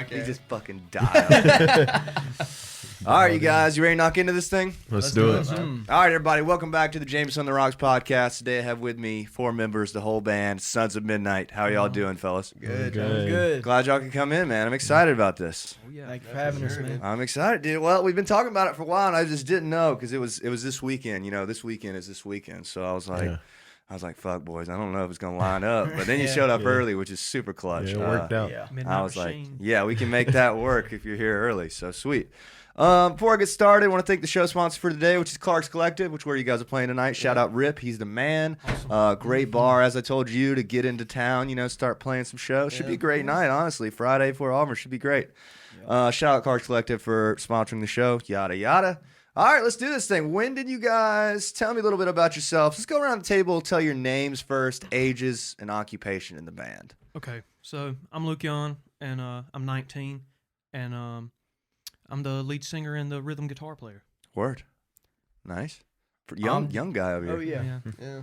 okay. He just fucking died. All right, you guys, you ready to knock into this thing? Let's do it. All right, everybody, welcome back to the Jameson on the Rocks podcast. Today I have with me 4 members, the whole band, Sons of Midnite. How y'all doing, fellas? Good. Glad y'all can come in, man. I'm excited about this. Oh, yeah. Thank you for having us, man. I'm excited, dude. Well, we've been talking about it for a while, and I just didn't know because it was this weekend. You know, this weekend is this weekend. So I was like, fuck, boys, I don't know if it's going to line up. But then you showed up early, which is super clutch. Yeah, it worked out. Yeah. I was like, yeah, we can make that work if you're here early. So sweet. Before I get started, I want to thank the show sponsor for today, which is Clark's Collective, which is where you guys are playing tonight. Shout out Rip. He's the man. Awesome. Great bar, as I told you, to get into town, start playing some shows. Should be a great night, honestly. Friday for Auburn should be great. Shout out Clark's Collective for sponsoring the show. Yada, yada. All right, let's do this thing. When did you guys tell me a little bit about yourselves? Let's go around the table, tell your names first, ages, and occupation in the band. Okay, so I'm Luke Young, and I'm 19, and I'm the lead singer and the rhythm guitar player. Word. Nice. Young guy over here. Oh yeah. Yeah.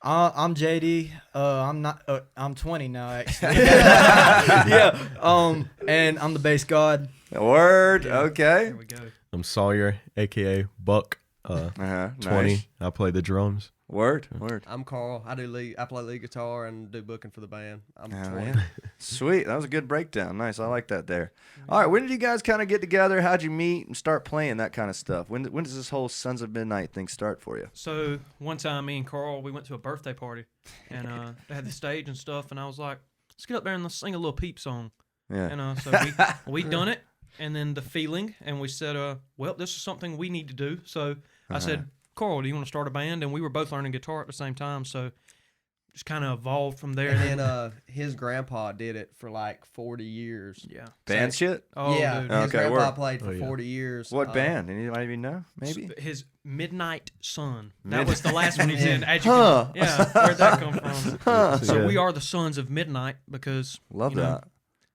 I'm JD. I'm 20 now actually. Yeah. And I'm the bass god. Word. Yeah. Okay. There we go. I'm Sawyer, a.k.a. Buck, 20. Nice. I play the drums. Word. I'm Carl. I play lead guitar and do booking for the band. I'm 20. Yeah. Sweet. That was a good breakdown. Nice. I like that there. All right. When did you guys kind of get together? How'd you meet and start playing that kind of stuff? When does this whole Sons of Midnite thing start for you? So one time, me and Carl, we went to a birthday party, and they had the stage and stuff, and I was like, let's get up there and let's sing a little Peep song. Yeah. And so we done it, and then the feeling, and we said, well, this is something we need to do. So I said, Carl, do you want to start a band? And we were both learning guitar at the same time, so just kind of evolved from there. And then his grandpa did it for like 40 years. Yeah. Band shit? Oh, yeah, dude. his grandpa word. played for 40 years. What band? Anybody even know? Maybe? His Midnight Son. That was the last one he did. Where'd that come from? So we are the Sons of Midnight because Love that.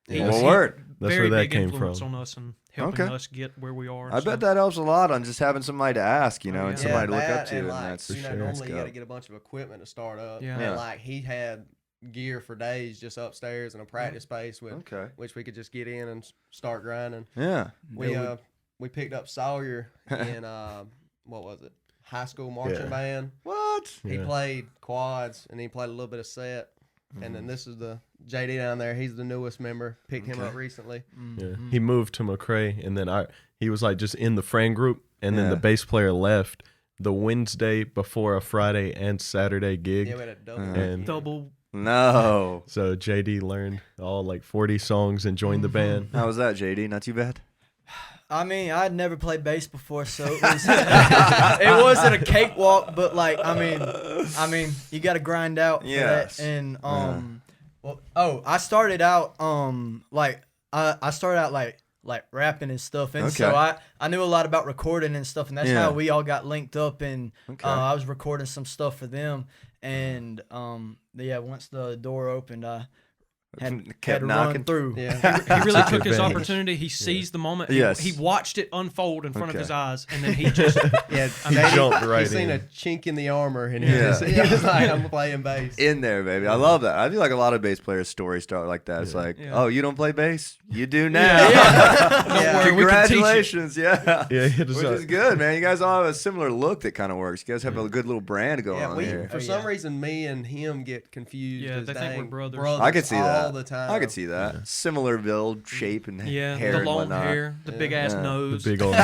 He Well, was word. That's very where that big came influence from. on us and helping us get where we are. I bet that helps a lot on just having somebody to ask, yeah. and somebody to look up that to. and And like, that's normally you got to get a bunch of equipment to start up. Yeah. And like he had gear for days just upstairs in a practice space which we could just get in and start grinding. Yeah. We picked up Sawyer in what was it? High school marching band. What? He played quads and he played a little bit of set. And then this is the JD down there. He's the newest member. Picked him up recently. Yeah. He moved to McRae, and then he was like just in the friend group, and then the bass player left the Wednesday before a Friday and Saturday gig. Yeah, we had a double. And double. No. so JD learned all like 40 songs and joined the band. How was that, JD? Not too bad? I mean, I'd never played bass before, so it was it wasn't a cakewalk, but like I mean, you got to grind out for Yes. that. And I started out I started out like rapping and stuff, and so I knew a lot about recording and stuff, and that's how we all got linked up. And I was recording some stuff for them, and once the door opened, I had to run through. Yeah. He really took his opportunity. He seized the moment. He watched it unfold in front of his eyes, and then he just He jumped right He's seen in. a chink in the armor, and he was like, I'm playing bass. In there, baby. I love that. I feel like a lot of bass players' stories start like that. It's like, oh, you don't play bass? You do now. Don't worry, Congratulations. Yeah. Yeah, Which is good, man. You guys all have a similar look that kind of works. You guys have a good little brand going on here. For some reason, me and him get confused. Yeah, they think we're brothers. I could see that. All the time. I could see that. Similar build, shape, and hair the and long whatnot. hair, the big ass nose. The big old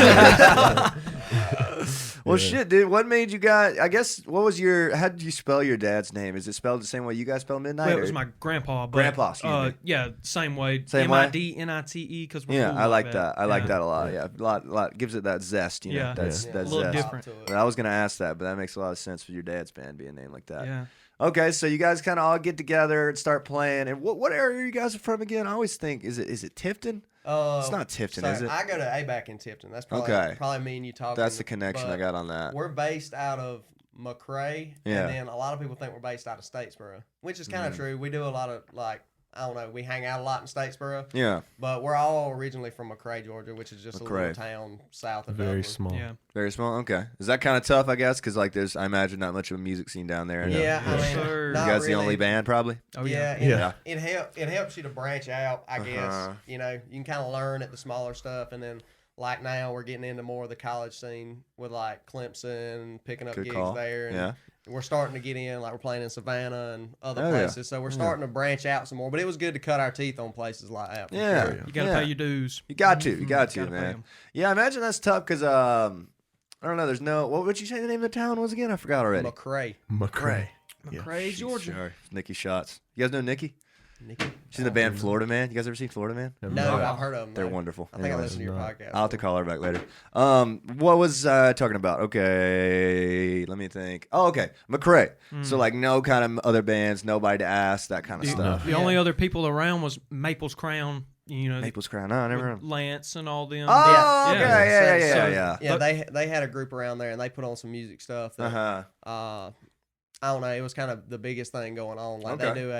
Well, shit, dude. What made you guys? I guess. What was your? How did you spell your dad's name? Is it spelled the same way you guys spell Midnight? Well, it was my grandpa. But, Grandpa, excuse me. Yeah, same way. Same way? Midnite because we're Yeah, cool I like that. that. I like that a lot. Yeah, a lot gives it that zest. You know, Yeah. that a little zest. different. But I was gonna ask that, but that makes a lot of sense for your dad's band being named like that. Yeah. Okay, so you guys kind of all get together and start playing. And what area are you guys from again? I always think is it Tifton? It's not Tifton, is it? I go to ABAC in Tipton. That's probably me and you talking. That's the connection I got on that. We're based out of McRae, and then a lot of people think we're based out of Statesboro, which is kind of true. We do a lot of like I don't know, we hang out a lot in Statesboro. Yeah. But we're all originally from McRae, Georgia, which is just a little town south of Very Dublin. small. Yeah. Very small. Okay. Is that kind of tough? I guess because like there's I imagine not much of a music scene down there. Yeah, I mean, Sir. You not guys the really. only band probably. Oh Yeah, yeah. it helps you to branch out, I guess. Uh-huh. You know, you can kind of learn at the smaller stuff, and then like now we're getting into more of the college scene with like Clemson, picking up Good gigs call. there. And Yeah. we're starting to get in, like we're playing in Savannah and other Oh, yeah. places. So we're starting to branch out some more. But it was good to cut our teeth on places like that. for Yeah. sure. You got to pay your dues. You got to. You got to, Gotta pay man. 'em. Yeah, I imagine that's tough because I don't know. There's no. What would you say the name of the town was again? I forgot already. McRae. McRae. Yeah. McRae, Georgia. Sure. Nikki Shots. You guys know Nikki? Nikki. She's in the band Florida Man. You guys ever seen Florida Man? No, I've heard of them. They're though. wonderful. I think I Anyways. listened to your podcast. I'll have to call her back later. What was I talking about? Okay, let me think. Oh, okay, McRae. So like no kind of other bands, nobody to ask, that kind of stuff. The only other people around was Maple's Crown. You know, Maple's Crown. No, I never heard. with Lance and all them. Oh, okay, Yeah. yeah. Yeah, they had a group around there and they put on some music stuff. That, Uh-huh. I don't know. It was kind of the biggest thing going on. Like Okay. they do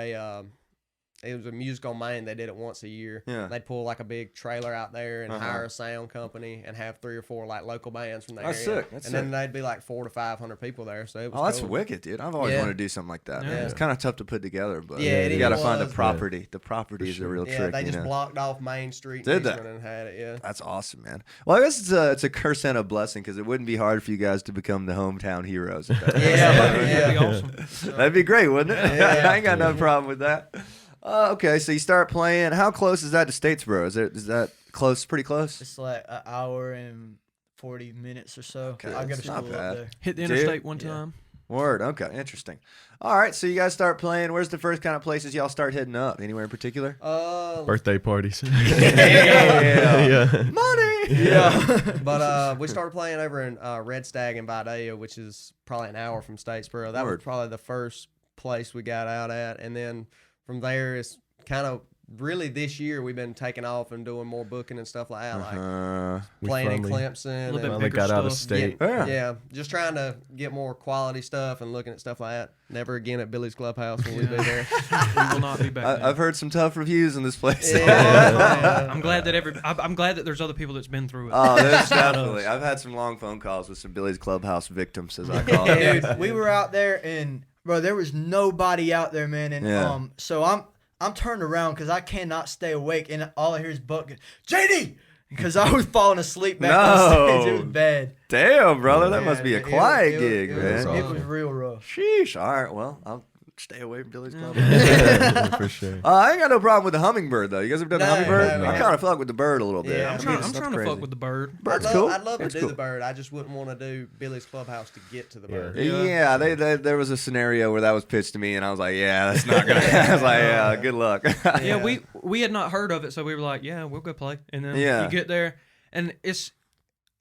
it was a music on Main. They did it once a year. Yeah. They'd pull like a big trailer out there and Uh-huh. hire a sound company and have 3 or 4 like local bands from the That's area. sick. That's and sick. then they'd be like 400 to 500 people there. So it was Oh, that's cool. wicked, dude. I've always Yeah. wanted to do something like that. Yeah. Man. It's kind of tough to put together, but Yeah, it you got to was. find the Yeah. property. The property is the real Yeah, trick. they you just know? blocked off Main Street Did in they? Eastman and had it. Yeah. That's awesome, man. Well, I guess it's a curse and a blessing because it wouldn't be hard for you guys to become the hometown heroes. If that makes Yeah, sense. That'd be yeah. awesome. That'd be great, wouldn't it? Yeah. I ain't got no problem with that. Okay, so you start playing. How close is that to Statesboro? Is that close? Pretty close. It's like an hour and 40 minutes or so. Okay, I go to that's not school bad. up there. Hit the Dude. interstate one Yeah. time. Word. Okay, interesting. All right, so you guys start playing. Where's the first kind of places y'all start hitting up? Anywhere in particular? Birthday parties. Yeah. Yeah. Money. Yeah, but we started playing over in Red Stag in Vidalia, which is probably an hour from Statesboro. That Word. was probably the first place we got out at, and then from there it's kind of really this year we've been taking off and doing more booking and stuff like that, like We playing in finally- Clemson. little bit and- Finally bigger got out of stuff. state. Yeah. yeah, just trying to get more quality stuff and looking at stuff like that. Never again at Billy's Clubhouse when we be there. We will not be back. there. I've heard some tough reviews in this place. Yeah. I'm glad that I'm glad that there's other people that's been through it. Oh, there's Not definitely. us. I've had some long phone calls with some Billy's Clubhouse victims, as I call it. Dude, we were out there and bro, there was nobody out there, man. And Yeah. so I'm turned around because I cannot stay awake, and all I hear is Buck, JD, because I was falling asleep back on stage. It was bad. Damn, brother, that must be a It- quiet it- gig, it man. Was, That's it awesome. was real rough. Sheesh. All right, well, I'll stay away from Billy's Clubhouse. Yeah, for sure. I ain't got no problem with the hummingbird though. You guys ever done the No, hummingbird? no, I no. kind of fuck with the bird a little bit. Yeah, I'm I trying, mean, I'm that's trying to crazy. fuck with the bird. Bird's I'd cool. I'd love to Bird's do cool. the bird. I just wouldn't want to do Billy's Clubhouse to get to the bird. Yeah, there was a scenario where that was pitched to me, and I was like, yeah, that's not gonna. I was like, yeah, good luck. Yeah, we had not heard of it, so we were like, yeah, we'll go play. And then Yeah. you get there, and it's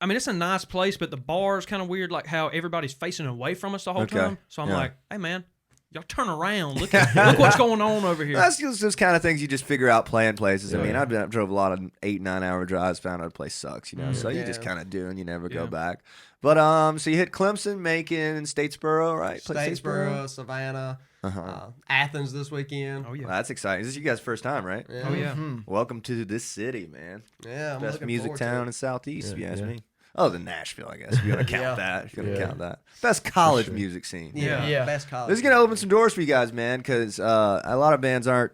a nice place, but the bar's kind of weird, like how everybody's facing away from us the whole Okay. time. So I'm Yeah. like, hey man, y'all turn around. Look what's going on over here. That's just those kind of things you just figure out playing places. I mean, Yeah. I've drove a lot of 8-9 hour drives, found out a place sucks, you know. So you just Yeah. kind of do, and you never go Yeah. back. But so you hit Clemson, Macon, and Statesboro, right? Played Statesboro, Savannah, Athens this weekend. Oh yeah. Well, that's exciting. This is you guys' first time, right? Yeah. Oh yeah. Welcome to this city, man. Yeah, I'm Best looking music forward to town it. in Southeast, if you Yeah, ask yeah. me. Oh, the Nashville, I guess. If you're gonna count that, if you're gonna Yeah. count that. Best college sure. music scene. Yeah, Yeah. best college. This is gonna open some doors for you guys, man, because a lot of bands aren't.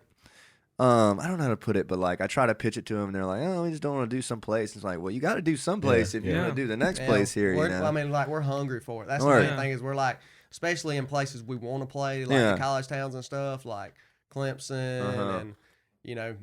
I don't know how to put it, but like I try to pitch it to them, and they're like, "Oh, we just don't want to do someplace." It's like, well, you got to do someplace if you're Yeah. gonna do the next Yeah, place here. we're- You know? I mean, like we're hungry for it. That's Word. the main thing is we're like, especially in places we want to play, like Yeah. the college towns and stuff, like Clemson Uh-huh. and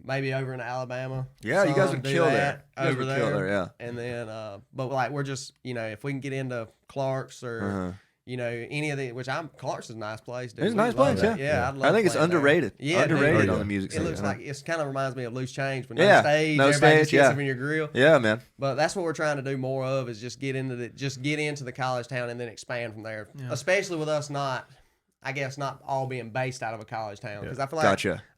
maybe over in Alabama. Yeah, you guys Some would do kill that there. You guys over would kill there, yeah. And then, but like we're just if we can get into Clark's or Uh-huh. any of the Clark's is a nice place. Dude. It's a We nice love place, that. yeah. Yeah, I'd love I think it's playing there. underrated. Yeah, Underrated dude, on the music It scene. looks like it kind of reminds me of Loose Change, but no Yeah, stage. no Everybody stage, just gets yeah. up in your grill. Yeah, man. But that's what we're trying to do more of is just get into the college town and then expand from there. Yeah. Especially with us not I guess not all being based out of a college town, because I feel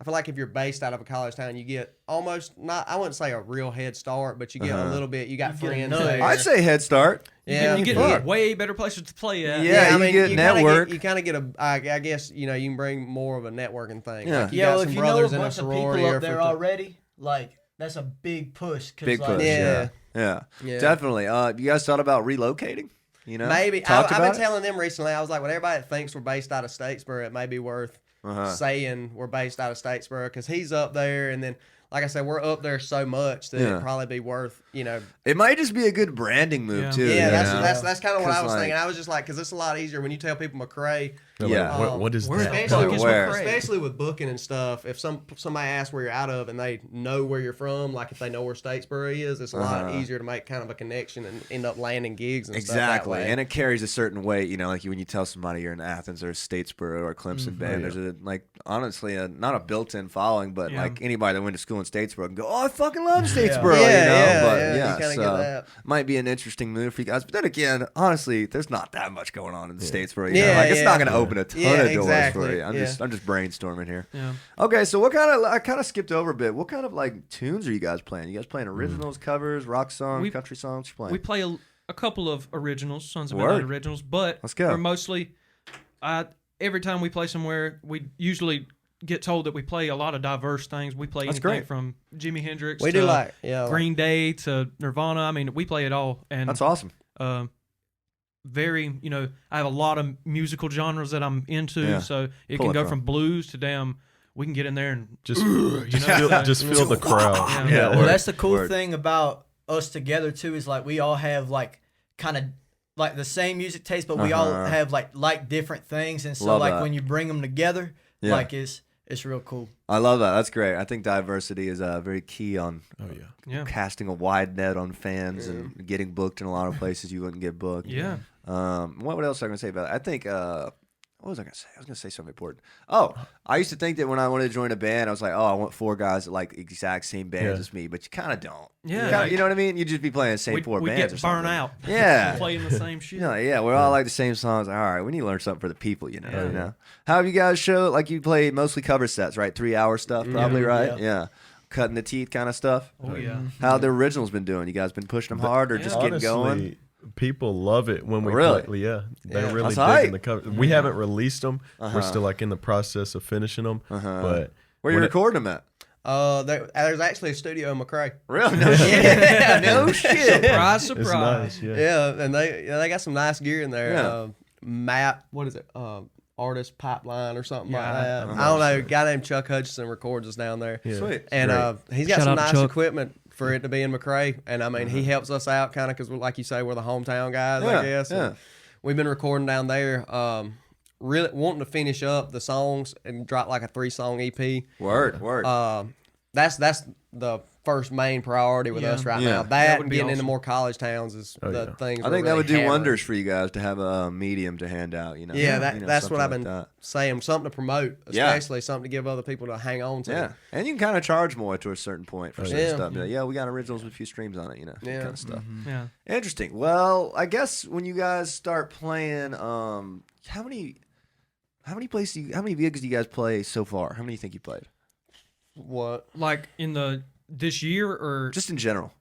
like if you're based out of a college town, you get almost not, I wouldn't say a real head start, but you get a little bit. You got friends there. I'd say head start. You get way better places to play at. Yeah, I mean, you get network. You kind of get I guess you can bring more of a networking thing. Yeah, like you got some if you brothers know a in bunch of people up there already, like that's a big push. Big push. Yeah, definitely. You guys thought about relocating? Maybe. I've been telling them recently. I was like, when everybody thinks we're based out of Statesboro, it may be worth saying we're based out of Statesboro, because he's up there, and then, like I said, we're up there so much that it'd probably be worth, It might just be a good branding move too. Yeah, that's kind of what I was thinking. I was just like, because it's a lot easier when you tell people McRae. What is that? Especially with booking and stuff. If somebody asks where you're out of and they know where you're from, like if they know where Statesboro is, it's a lot easier to make kind of a connection and end up landing gigs and stuff that way. And it carries a certain weight, like when you tell somebody you're in Athens or Statesboro or Clemson band, there's honestly not a built-in following, but like anybody that went to school in Statesboro can go, oh, I fucking love Statesboro, so might be an interesting move for you guys. But then again, honestly, there's not that much going on in Statesboro. It's not going to open a ton of doors for you. I'm just brainstorming here. Yeah. Okay, so I kind of skipped over a bit. What kind of like tunes are you guys playing? You guys playing originals, covers, rock songs, country songs? You playing? We play a couple of originals, Sons of Midnite originals, but we're mostly. Every time we play somewhere, we usually get told that we play a lot of diverse things. We play anything from Jimi Hendrix to Green Day to Nirvana. I mean, we play it all, and that's awesome. Very, I have a lot of musical genres that I'm into, so it can go from blues to we can get in there and just feel the crowd. Well, that's the cool thing about us together too, is like we all have like kind of like the same music taste, but we all have like different things, and so when you bring them together, like it's real cool. I love that. That's great. I think diversity is very key on casting a wide net on fans and getting booked in a lot of places you wouldn't get booked. Yeah. What else was I going to say about that? I think, what was I going to say? I was going to say something important. Oh, I used to think that when I wanted to join a band, I was like, oh, I want 4 guys that like exact same bands as me, but you kind of don't. Yeah. You know what I mean? You'd just be playing the same 4 bands. We get burned out. Yeah. Playing the same shit. We're all like the same songs. All right, we need to learn something for the people, you know? How have you guys showed, like you play mostly cover sets, right? 3-hour stuff probably, right? Yeah. Cutting the teeth kind of stuff. Oh, yeah. How have the originals been doing? You guys been pushing them hard or just getting going? People love it when we really? They're really digging the cover. We haven't released them. We're still like in the process of finishing them. But where are you recording them at? There's actually a studio in McRae. Really? No shit. No shit. Surprise. It's nice, and they got some nice gear in there. Yeah. Map, what is it? Artist Pipeline or something like that. I don't know. A guy named Chuck Hutchison records us down there. Yeah. Sweet. And he's got some nice equipment for it to be in McRae. And I mean, he helps us out kind of because, like you say, we're the hometown guys, I guess. And we've been recording down there. Really wanting to finish up the songs and drop like a 3-song EP. Word. That's the first main priority with us right now. That and getting into more college towns is the things. I think that would do wonders for you guys to have a medium to hand out. That's what I've been saying. Something to promote, especially something to give other people to hang on to. Yeah, and you can kind of charge more to a certain point for certain stuff. We got originals with a few streams on it. Kind of stuff. Yeah, interesting. Well, I guess when you guys start playing, how many gigs do you guys play so far? How many do you think you played? What? Like in this year or just in general?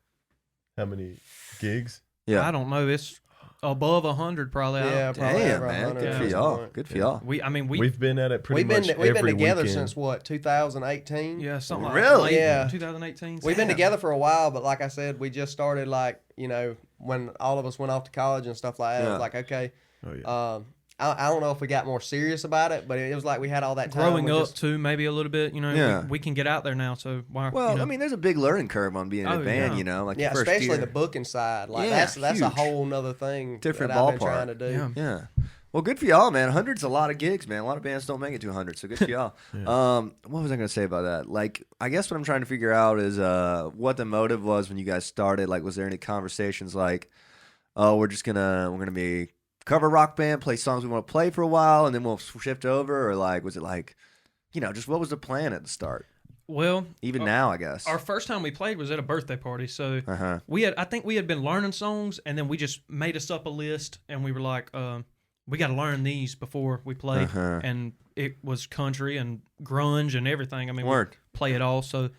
How many gigs? Yeah, I don't know. It's above 100 probably. Yeah, probably. Damn, man. Good for y'all. Good for y'all. We've been at it pretty much every we've been together weekend. since what, 2018? Yeah, something like really? Yeah, 2018. We've been together for a while, but like I said, we just started when all of us went off to college and stuff like that. It was like, okay. Oh, yeah. I don't know if we got more serious about it, but it was like we had all that time. Growing up, too, maybe a little bit. We can get out there now, so why? Well, I mean, there's a big learning curve on being in a band, like the first especially year. the booking side. Like that's a whole nother thing. Different that ballpark. I've been trying to do. Yeah. Well, good for y'all, man. 100's a lot of gigs, man. A lot of bands don't make it to 100, so good for y'all. What was I going to say about that? Like, I guess what I'm trying to figure out is what the motive was when you guys started. Like, was there any conversations like, oh, we're gonna be cover rock band, play songs we want to play for a while, and then we'll shift over? Or like, was it like, just what was the plan at the start? Well, even now, I guess our first time we played was at a birthday party. So I think we had been learning songs, and then we just made us up a list, and we were like, we got to learn these before we play. And it was country and grunge and everything. I mean, we play it all. So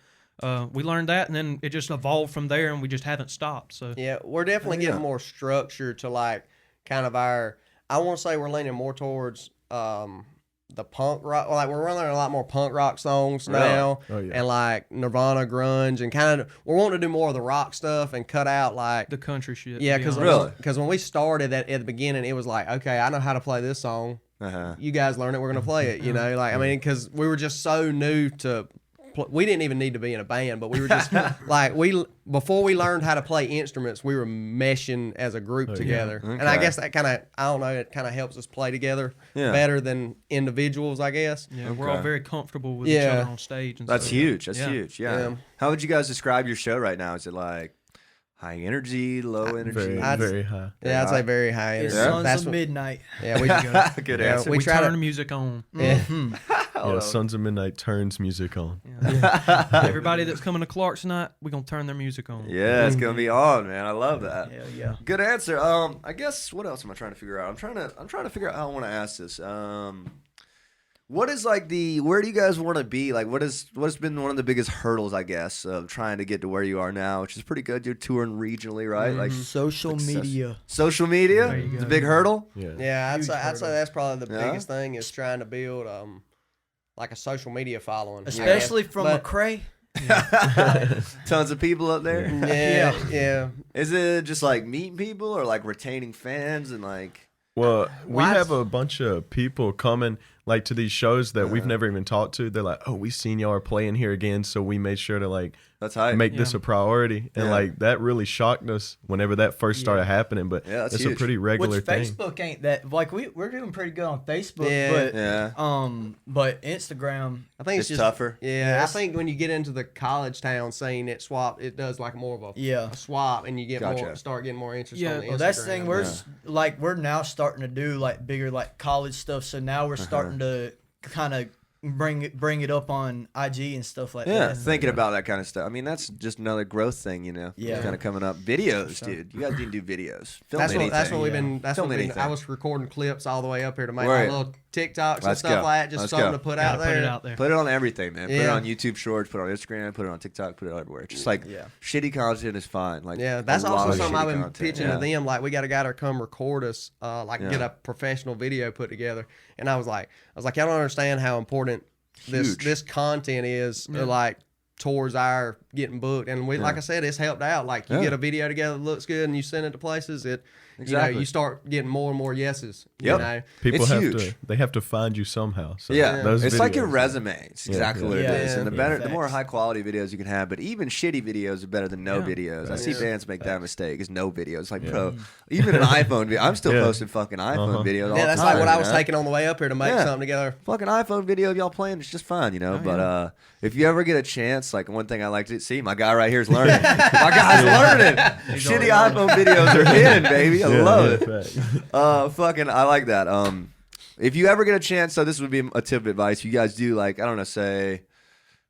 we learned that, and then it just evolved from there, and we just haven't stopped. So yeah, we're definitely getting more structure to like kind of our. I want to say we're leaning more towards the punk rock. Like we're running a lot more punk rock songs now, and like Nirvana, grunge, and kind of we're wanting to do more of the rock stuff and cut out like the country shit. Yeah, because when we started at the beginning, it was like, okay, I know how to play this song. You guys learn it, we're gonna play it. You know, like I mean, because we were just so new to. We didn't even need to be in a band, but we were just like before we learned how to play instruments, we were meshing as a group together, and I guess that kind of it kind of helps us play together better than individuals, I guess. Yeah, we're all very comfortable with each other on stage. And That's huge. That's huge. Yeah. How would you guys describe your show right now? Is it like high energy, low energy? Very high. Yeah, I'd say very high energy. Sons of Midnite. Yeah, we good answer. We try to turn the music on. Yeah, Sons of Midnite turns music on. Everybody that's coming to Clark's tonight, we're gonna turn their music on. Yeah, it's gonna be on, man. I love that. Hell yeah. Good answer. I guess what else am I trying to figure out? I'm trying to figure out how I want to ask this. What is like where do you guys want to be? Like what's been one of the biggest hurdles, I guess, of trying to get to where you are now, which is pretty good. You're touring regionally, right? Like social media. Social media? It's a big hurdle? Yeah, I'd say that's probably the biggest thing is trying to build like a social media following. Especially from McCray. Tons of people up there. Yeah. Is it just like meeting people or like retaining fans and like? Well, we have a bunch of people coming like to these shows that we've never even talked to. They're like, "Oh, we seen y'all are playing here again," so we made sure to like make this a priority. And like that really shocked us whenever that first started happening. But it's huge. A pretty regular thing. Facebook ain't that like we're doing pretty good on Facebook, but Instagram, I think it's just tougher. Yeah, I think when you get into the college town scene, it does like more of a swap, and you get start getting more interest. on the Instagram. That's the thing. We're now starting to do like bigger like college stuff. So now we're starting to kind of bring it up on IG and stuff like that. Yeah, thinking about that kind of stuff. I mean, that's just another growth thing, you know. Yeah, kind of coming up. Videos, dude. You guys need to do videos. Film anything. That's what we've been. That's what I was recording clips all the way up here to make my little TikToks and stuff like that. Just something to put out there. Put it out there. Put it on everything, man. Put it on YouTube Shorts. Put it on Instagram. Put it on TikTok. Put it everywhere. Just like shitty content is fine. Like that's also something I've been pitching to them. Like we got a guy to come record us. Get a professional video put together. And I was like, y'all don't understand how important this content is like towards our getting booked, and we like I said, it's helped out. Like you get a video together that looks good and you send it to places, you start getting more and more yeses. You know? People have to find you somehow. So it's like your resume. It's exactly what it is. And the more high quality videos you can have, but even shitty videos are better than no videos. I see bands make that mistake. Is no videos. Like even an iPhone video. I'm still posting fucking iPhone videos. All that's the time, like what I was taking on the way up here to make something together. Fucking iPhone video of y'all playing. It's just fun, you know. But if you ever get a chance, like one thing I like to see, my guy right here is learning. My guy's learning. Shitty iPhone videos are in, baby. I love it. Fucking, I like that. If you ever get a chance, so this would be a tip of advice. You guys do like, I don't know, say,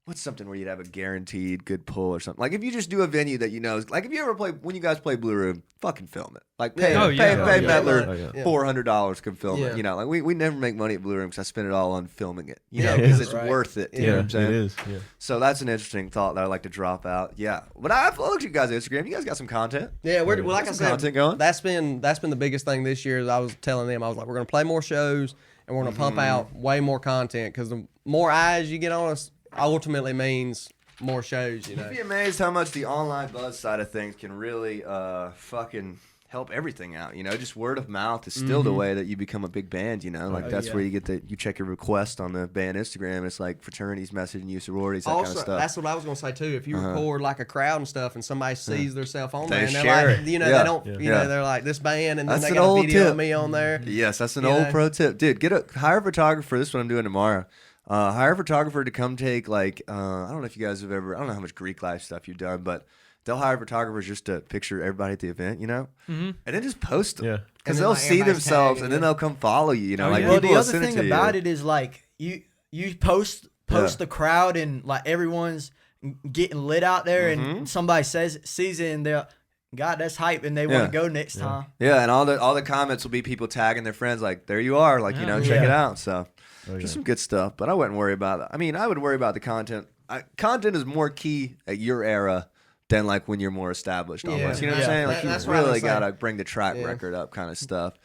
what's something where you'd have a guaranteed good pull or something? Like if you just do a venue that you know, like if you ever play, when you guys play Blue Room, fucking film it. Like pay Mettler $400 can film it. You know, like we never make money at Blue Room because I spend it all on filming it. You know, because it's worth it. You know what I'm saying? It is. Yeah. So that's an interesting thought that I like to drop out. Yeah, but I've looked at you guys' Instagram. You guys got some content. Yeah, like I said, content going. That's been the biggest thing this year. Is I was telling them, I was like, we're gonna play more shows and we're gonna pump out way more content because the more eyes you get on us, ultimately means more shows, you know. You'd be amazed how much the online buzz side of things can really fucking help everything out, you know. Just word of mouth is still the way that you become a big band, you know. Like that's where you get you check your request on the band Instagram, and it's like fraternities messaging you, sororities, that kind of stuff. That's what I was gonna say too. If you record like a crowd and stuff, and somebody sees themselves on there, and they're share like, they don't, you know, they're like this band, and then that's they got a video of me on there. Yes, that's an old pro tip, dude. Hire a photographer. This is what I'm doing tomorrow. Hire a photographer to come take like I don't know if you guys have ever, I don't know how much Greek life stuff you've done, but they'll hire photographers just to picture everybody at the event, you know, and then just post them because they'll see themselves and then they'll come follow you, you know. Like well, the other thing about it is like you post the crowd and like everyone's getting lit out there, and somebody sees it and they'll God, that's hype, and they want to go next time. Yeah, and all the comments will be people tagging their friends like, there you are, like, check it out. So just some good stuff. But I wouldn't worry about it. I mean, I would worry about the content. Content is more key at your era than like when you're more established almost. You know what I'm saying? Like you really gotta bring the track record up kind of stuff.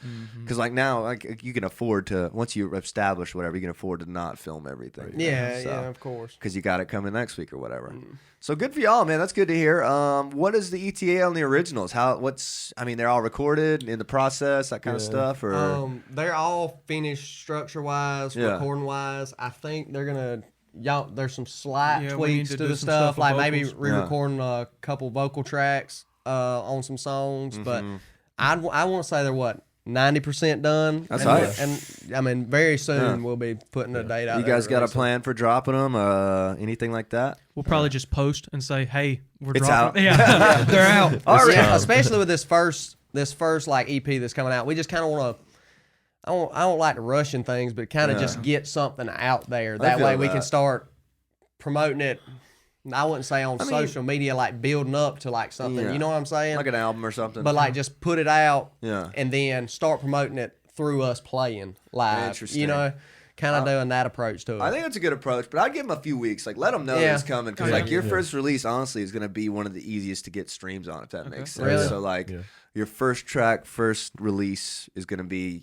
Because like now, like you can afford to, once you establish whatever, you can afford to not film everything. Yeah, of course. Because you got it coming next week or whatever. So good for y'all, man. That's good to hear. What is the ETA on the originals? I mean, they're all recorded in the process, that kind of stuff, or they're all finished structure wise, recording wise. I think they're gonna. There's some slight tweaks to the stuff, like maybe re-recording a couple vocal tracks on some songs, but I want to say they're 90% done. That's nice. And I mean, very soon we'll be putting a date out. You guys got a plan for dropping them? Anything like that? We'll probably just post and say, "Hey, we're it's dropping." Out. Yeah, they're out. Especially with this first like EP that's coming out, we just kind of want to. I don't like to rush in things, but kind of just get something out there. That way we can start promoting it. I wouldn't say on social media, like building up to like something. You know what I'm saying? Like an album or something. But like just put it out and then start promoting it through us playing live. Interesting. You know, kind of doing that approach to it. I think that's a good approach, but I'd give them a few weeks. Like let them know that it's coming. Because like your first release, honestly, is going to be one of the easiest to get streams on, if that makes sense. Really? So like your first track, first release is going to be,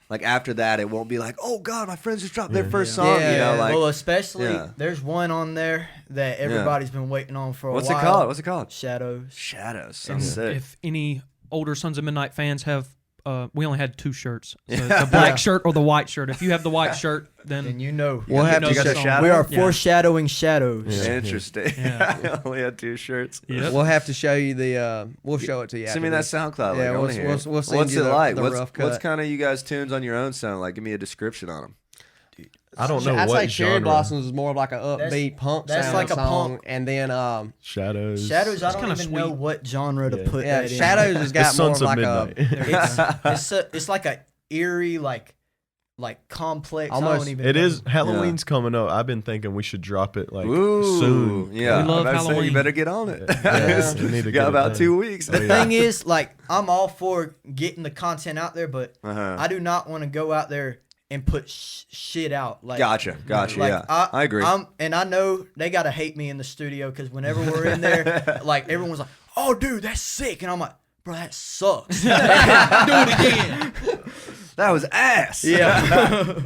like after that, it won't be like, oh God, my friends just dropped their first song. Like, well, especially there's one on there that everybody's been waiting on for a while. What's it called? Shadows. Sounds sick. If any older Sons of Midnight fans have, we only had 2 shirts, so the black shirt or the white shirt. If you have the white shirt, then you know. We'll have to shadow. We are foreshadowing shadows. Interesting. I only had 2 shirts. Yep. We'll have to show you we'll show it to you. Send me that SoundCloud. Yeah, we'll send What's you it like? Rough cut. What's kind of you guys' tunes on your own sound like? Give me a description on them. I don't know I'd what say Cherry Blossoms is more of like an upbeat punk sound like a song, punk. and then Shadows. I don't even know what genre to put that in. Shadows has got more of like it's like a eerie like complex. Almost. It is. Halloween's coming up. I've been thinking we should drop it like soon. Yeah, we love Halloween. You better get on it. You got about 2 weeks. The thing is, like, I'm all for getting the content out there, but I do not want to go out there and put shit out. Like, Gotcha. Like, I agree. And I know they gotta hate me in the studio because whenever we're in there, like everyone's like, "Oh, dude, that's sick," and I'm like, "Bro, that sucks." Do it again. That was ass. Yeah.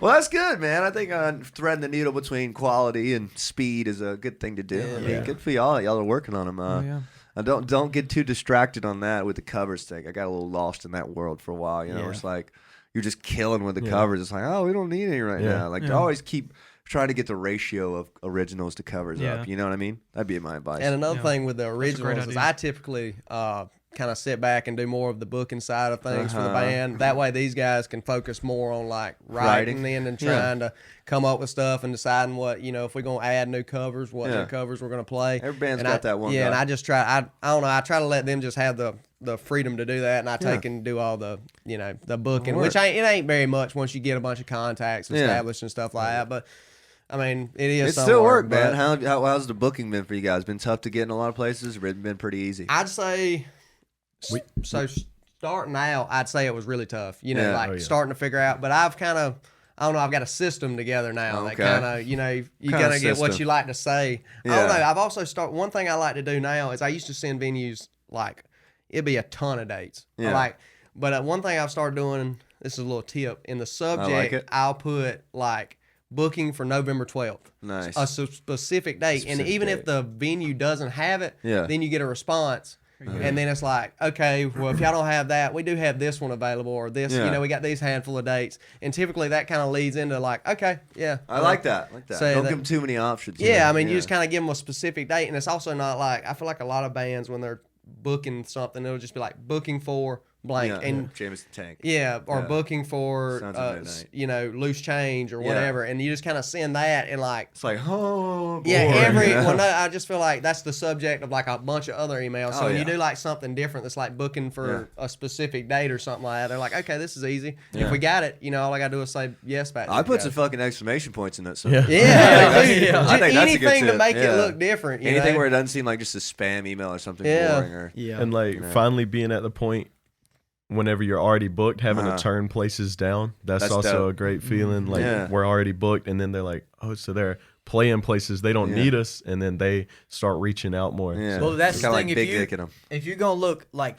Well, that's good, man. I think threading the needle between quality and speed is a good thing to do. I mean, good for y'all. Y'all are working on them. Don't get too distracted on that with the covers thing. I got a little lost in that world for a while. It's like you're just killing with the covers. It's like, oh, we don't need any right now. Like always keep trying to get the ratio of originals to covers up. You know what I mean? That'd be my advice. And another thing with the originals is I typically kind of sit back and do more of the booking side of things for the band. That way these guys can focus more on like writing then and trying to come up with stuff and deciding what, if we're going to add new covers, what new covers we're going to play. Every band's got that one guy. And I just try, I don't know, I try to let them just have the freedom to do that, and I take and do all the, the booking, which it ain't very much once you get a bunch of contacts established and stuff like that, but I mean, it is. It's still work, man. How's the booking been for you guys? Been tough to get in a lot of places, or been pretty easy? I'd say... So starting out, I'd say it was really tough. Starting to figure out. But I've kind of, I don't know, I've got a system together now. That kind of, you kind of get what you like to say. I don't know. I've also one thing I like to do now is I used to send venues like, it'd be a ton of dates. But one thing I've started doing, this is a little tip, in the subject, I'll put like booking for November 12th. Nice. A specific date. And even if the venue doesn't have it, then you get a response. And then it's like, okay, well, if y'all don't have that, we do have this one available, or this, we got these handful of dates. And typically that kind of leads into like, okay, I like that. So don't give them too many options. Yeah, I mean, you just kind of give them a specific date. And it's also not like, I feel like a lot of bands, when they're booking something, it'll just be like booking for blank and Jameson tank. Yeah, or booking for loose change or whatever, and you just kind of send that and like it's like well, no, I just feel like that's the subject of like a bunch of other emails. So when you do like something different that's like booking for a specific date or something like that, they're like, okay, this is easy. If we got it, all I gotta do is say yes back. I put some fucking exclamation points in that. I think that's anything to make it look different. Anything where it doesn't seem like just a spam email or something boring. Or, and like finally being at the point whenever you're already booked, having to turn places down. That's also dope. A great feeling. Like we're already booked, and then they're like, oh, so they're playing places they don't need us, and then they start reaching out more. Yeah. Well, that's the thing. Like if you're gonna look like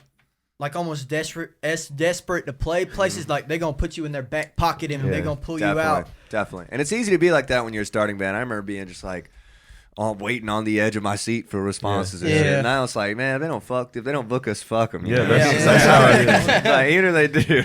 almost desperate to play places, like they're gonna put you in their back pocket and they're gonna pull you out. Definitely, and it's easy to be like that when you're a starting band. I remember being just like, waiting on the edge of my seat for responses and shit. And now it's like, man, if they don't book us, fuck them. That's how it is. Like, even if they do.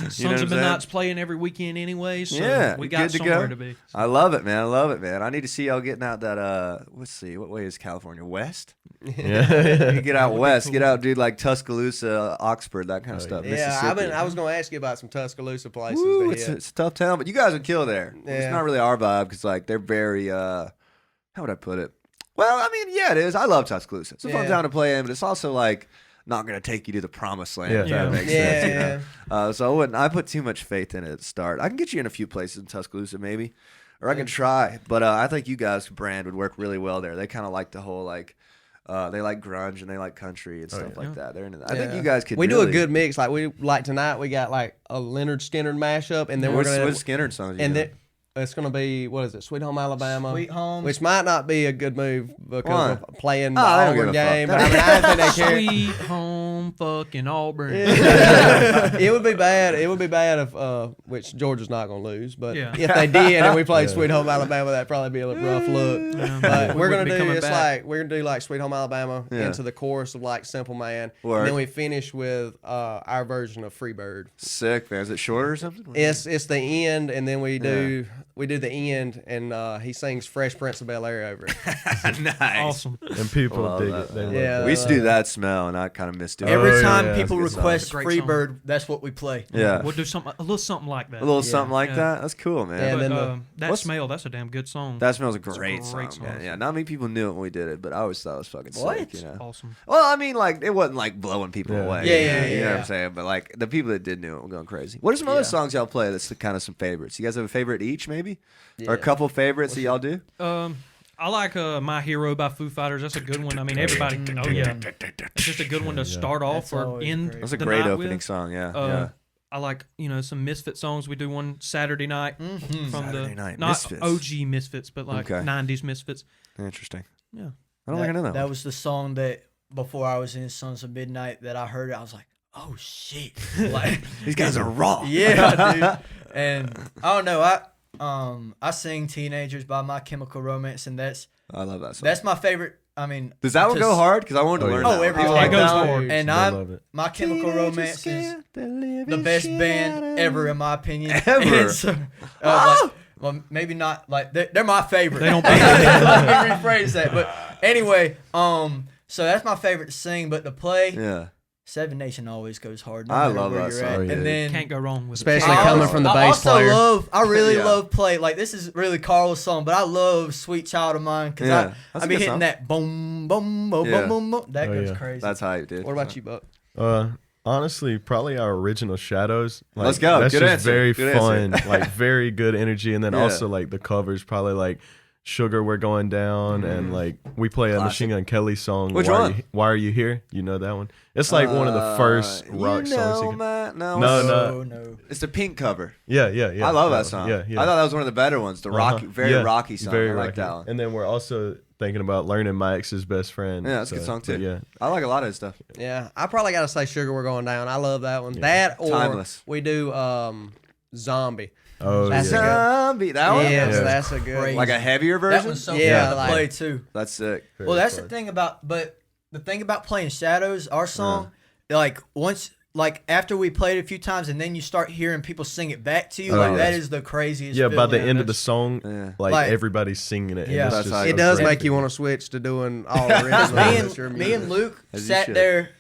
Sons of Midnite's playing every weekend anyway, so we got somewhere to be. I love it, man. I need to see y'all getting out that, let's see, what way is California? West? Yeah. Get out west. Cool. Get out, dude, like Tuscaloosa, Oxford, that kind of stuff. Yeah, I was going to ask you about some Tuscaloosa places. Woo, it's a tough town, but you guys would kill there. Yeah. It's not really our vibe because, like, they're very, how would I put it? Well, I mean, yeah, it is. I love Tuscaloosa. It's a fun town to play in, but it's also like not going to take you to the promised land. If that makes sense. So I put too much faith in it at the start. I can get you in a few places in Tuscaloosa, maybe, or I can try. But I think you guys' brand would work really well there. They kind of like the whole like. They like grunge and they like country and stuff like that. They're into that. I think you guys could. We do a good mix. Like tonight, we got like a Leonard Skinner mashup, and then we're gonna what Skinner songs. It's going to be, what is it, Sweet Home Alabama? Sweet Home. Which might not be a good move because of playing the Auburn game. But I mean, I think they care. Sweet Home fucking Auburn. It would be bad. It would be bad if, which Georgia's not going to lose. But if they did and we played Sweet Home Alabama, that'd probably be a rough look. But we're going to do like Sweet Home Alabama into the chorus of like Simple Man. And then we finish with our version of Freebird. Sick, man. Is it shorter or something? It's the end, and then we do the end, and he sings Fresh Prince of Bel-Air over it. Nice. Awesome. And people dig it. We used to do that smell, and I kind of missed it. Every time people request Freebird, that's what we play. Yeah. We'll do a little something like that. A little something like that? That's cool, man. Yeah, That Smell, that's a damn good song. That Smells a great song. Yeah, not many people knew it when we did it, but I always thought it was fucking sick. Awesome. Well, I mean, like, it wasn't like blowing people away. Yeah. You know what I'm saying? But like, the people that did know it were going crazy. What are some other songs y'all play that's kind of some favorites? You guys have a favorite each, maybe? Or a couple favorites that y'all do? I like My Hero by Foo Fighters. That's a good one. I mean, everybody. Oh yeah, it's just a good one to start off or end. That's a great opening song. Yeah. I like some Misfit songs. We do one Saturday night from Saturday night. not Misfits. OG Misfits, but like 90s Misfits. Interesting. Yeah. I don't think I know that. That was the song that before I was in Sons of Midnite that I heard it. I was like, oh shit, like these guys are raw. Yeah, dude. And I don't know. I sing Teenagers by My Chemical Romance, and I love that song. That's my favorite. I mean, does that one go hard? Because I wanted to learn. Oh, everyone goes hard. And My Chemical Romance is the best band ever, in my opinion. Ever. So, well, maybe not. Like they're my favorite. They don't. Let me rephrase that. But anyway, so that's my favorite to sing, but to play, Seven Nation always goes hard. No I love that song. And then can't go wrong with especially coming from the bass player. I really love play. Like this is really Carl's song, but I love Sweet Child of Mine because I be hitting that boom, boom, boom, boom, boom, boom. That goes crazy. That's hype, dude. What about you, Buck? Honestly, probably our original Shadows. Like, let's go. That's good just answer. very good fun, answer. like very good energy, and then also like the covers, probably like Sugar, We're Going Down, and like we play a Machine Gun Kelly song. Which one? Why Are You Here? You know that one? It's like one of the first rock songs. No. It's the Pink cover. Yeah. I love that song. Yeah. I thought that was one of the better ones. The rocky, very rocky song. I like that one. And then we're also thinking about learning My Ex's Best Friend. Yeah, that's a good song too. Yeah, I like a lot of his stuff. Yeah, I probably got to say Sugar, We're Going Down. I love that one. That or Timeless. We do Zombie. Oh, that's Zombie. That one? Yes, that's a good one. Like a heavier version? That one's so fun to play too. That's sick. Well, that's the thing about, playing Shadows, our song, like once, like after we played it a few times and then you start hearing people sing it back to you, that is the craziest feeling. By the end of the song, like everybody's singing it. Yeah, and it does make you want to switch to doing all original. Me and Luke sat there.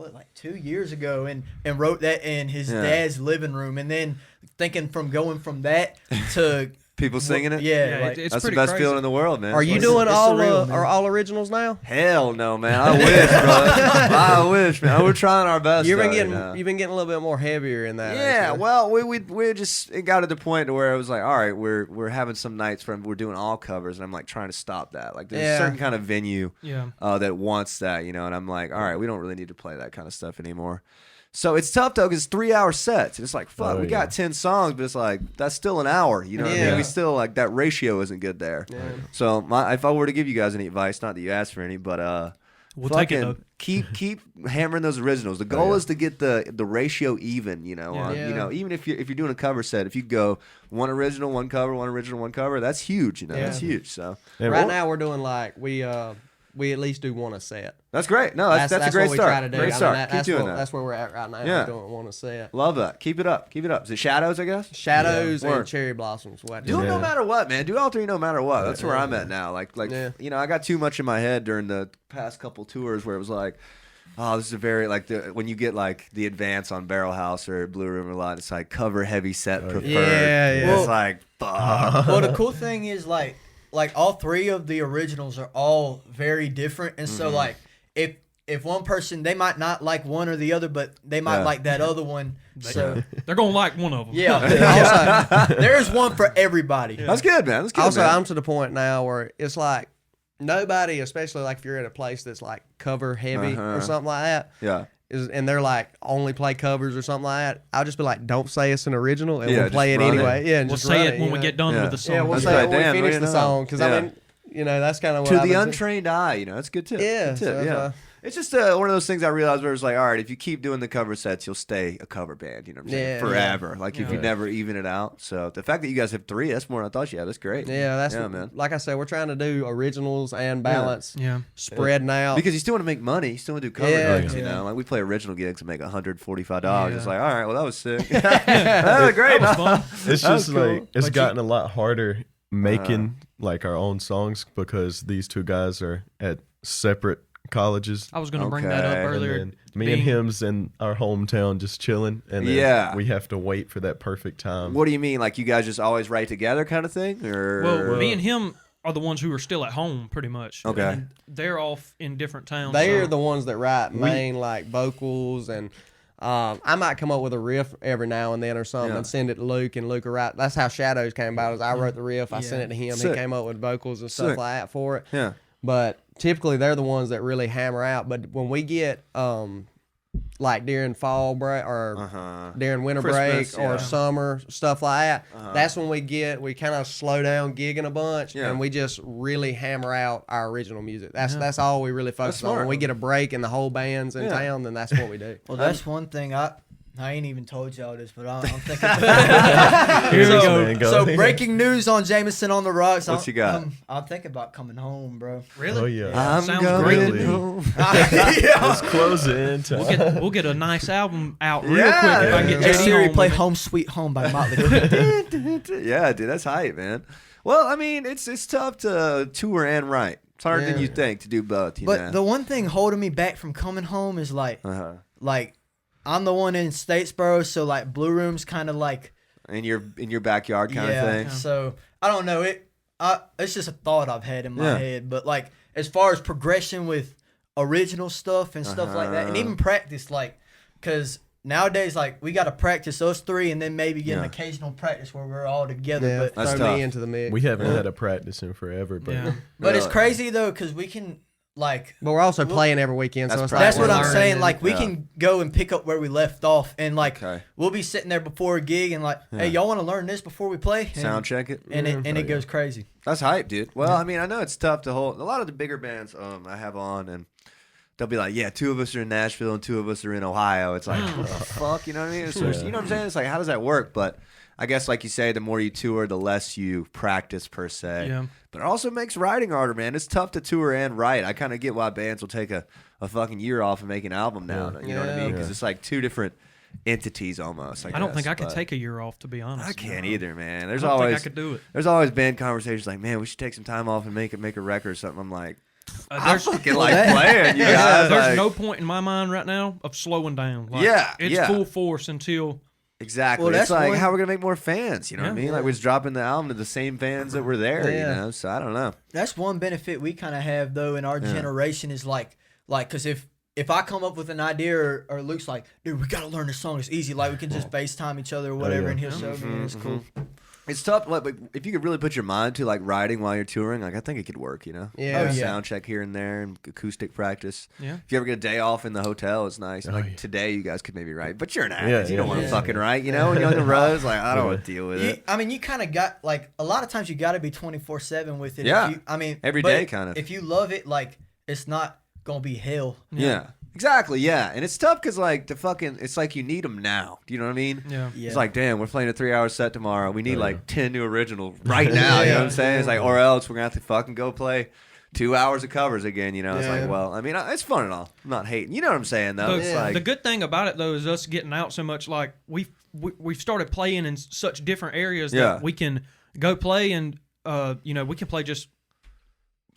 like 2 years ago, and wrote that in his dad's living room, and then thinking from going from that to people singing it. Yeah, like, it's that's the pretty best crazy. feeling in the world, man. Are you doing all originals now? Hell no, man. I wish, bro. I wish, man. We're trying our best. You've been getting a little bit more heavier in that. Yeah, well, we just it got to the point to where it was like, all right, we're having some nights from we're doing all covers, and I'm like trying to stop that. Like there's a certain kind of venue that wants that, you know, and I'm like, all right, we don't really need to play that kind of stuff anymore. So it's tough though, because it's 3-hour sets. And it's like, fuck, we got 10 songs, but it's like that's still an hour. You know what I mean? We still like that ratio isn't good there. Yeah. So if I were to give you guys any advice, not that you asked for any, but we'll take it though. Keep hammering those originals. The goal is to get the ratio even. You know, you know, even if you're doing a cover set, if you go one original, one cover, one original, one cover, that's huge. You know, that's huge. So right now we're doing like we at least do one a set. That's great. No, that's a great what start. We try to do. Great start. Keep doing that. That's where we're at right now. Yeah. We're doing one a set. Love that. Keep it up. Keep it up. Is it Shadows, I guess? Shadows and Cherry Blossoms. Do them no matter what, man. Do all three no matter what. That's where I'm at now. Like you know, I got too much in my head during the past couple tours where it was like, oh, this is a very when you get like the advance on Barrel House or Blue Room a lot, it's like cover heavy set preferred. Yeah. It's like fuck. Well, the cool thing is like all three of the originals are all very different, and so like if one person, they might not like one or the other, but they might like that other one. So they're gonna like one of them. Yeah. Also, there's one for everybody. Yeah. That's good, man. That's good. Also, man. I'm to the point now where it's like nobody, especially like if you're in a place that's like cover heavy or something like that. Yeah. And they're like only play covers or something like that. I'll just be like, don't say it's an original, and we'll play it anyway. Yeah, and we'll just say it when we get done with the song. Yeah, we'll say it when we finish the song, because I mean, you know, that's kind of what to the untrained eye, you know, that's a good tip. Yeah, good tip, it's just one of those things I realized where it's like, all right, if you keep doing the cover sets, you'll stay a cover band, you know what I'm saying? Forever. Like if you never even it out. So the fact that you guys have 3, that's more than I thought you had. That's great. Yeah, that's man. Like I said, we're trying to do originals and balance. Spreading out. Because you still want to make money. You still want to do cover gigs, you know? Like we play original gigs and make $145. It's like, all right, well, that was sick. That was great. That was fun. It's just like, it's gotten a lot harder making like our own songs because these two guys are at separate colleges. I was going to bring that up earlier. And me and him's in our hometown just chilling, and then we have to wait for that perfect time. What do you mean? Like you guys just always write together kind of thing? Or well, me and him are the ones who are still at home pretty much. Okay. And they're off in different towns. They're the ones that write main like vocals, and I might come up with a riff every now and then or something and send it to Luke, and Luke will write. That's how Shadows came about. Is I wrote the riff, I sent it to him, he came up with vocals and stuff like that for it. Yeah. But typically they're the ones that really hammer out. But when we get like during fall break or during winter Christmas, break or summer, stuff like that, that's when we kind of slow down gigging a bunch and we just really hammer out our original music. That's all we really focus on. When we get a break and the whole band's in town, then that's what we do. Well, that's one thing I ain't even told y'all this, but I'm thinking. Here we go, man. So breaking news on Jameson on the Rocks. What you got? I'm thinking about coming home, bro. Really? Oh yeah. I'm sounds great. home. Let's close in. We'll get a nice album out real quick if I can get Hey JD Siri, home play with it. Home Sweet Home by Motley Crue. Yeah, dude, that's hype, man. Well, I mean, it's tough to tour and write. It's harder than you think to do both. But the one thing holding me back from coming home is like I'm the one in Statesboro, so like Blue Room's kind of like in your backyard kind of thing. So I don't know it's just a thought I've had in my head, but like as far as progression with original stuff and stuff like that, and even practice, like because nowadays like we got to practice us 3 and then maybe get an occasional practice where we're all together. But throw me into the mix. We haven't had a practice in forever, but but it's crazy though because we can. Like, but we're also playing every weekend, so that's what I'm saying. Like, we can go and pick up where we left off, and like, we'll be sitting there before a gig, and like, hey, y'all want to learn this before we play? And, sound check it, and it goes crazy. That's hype, dude. Well, I mean, I know it's tough to hold. A lot of the bigger bands I have on, and they'll be like, 2 of us are in Nashville and 2 of us are in Ohio. It's like, what the fuck, you know what I mean? So, you know what I'm saying? It's like, how does that work? But I guess, like you say, the more you tour, the less you practice per se. Yeah. But it also makes writing harder, man. It's tough to tour and write. I kind of get why bands will take a fucking year off and make an album now. You know what I mean? Because it's like 2 different entities almost. I don't think I could take a year off, to be honest. I can't either, man. I don't think I could do it. There's always band conversations like, man, we should take some time off and make a record or something. I'm like, I fucking like playing. You guys, there's no point in my mind right now of slowing down. Like, it's full force until. Exactly. Well, it's like how we're gonna make more fans. You know what I mean? Like we're just dropping the album to the same fans that were there. You know. So I don't know. That's one benefit we kind of have though in our generation is like because if I come up with an idea or Luke's like, dude, we gotta learn this song. It's easy. Like we can just FaceTime each other or whatever, and he'll show me. It's cool. It's tough, but if you could really put your mind to like writing while you're touring, like I think it could work, you know? Yeah. Sound check here and there and acoustic practice. Yeah. If you ever get a day off in the hotel, it's nice. Like today, you guys could maybe write, but you're an actor. You don't want to fucking write, you know? When you're on the road, it's like, I don't want to deal with it. I mean, you kind of got, like, a lot of times you got to be 24/7 with it. Yeah. Every day, kind of. If you love it, like, it's not going to be hell. Yeah. Exactly, yeah. And it's tough because, like, it's like you need them now. Do you know what I mean? Yeah. It's like, damn, we're playing a 3-hour set tomorrow. We need, like, 10 new originals right now. You know what I'm saying? It's like, or else we're going to have to fucking go play 2 hours of covers again, you know? It's like, well, I mean, it's fun and all. I'm not hating. You know what I'm saying, though? It's like, the good thing about it, though, is us getting out so much. Like, we've started playing in such different areas that we can go play and, we can play just,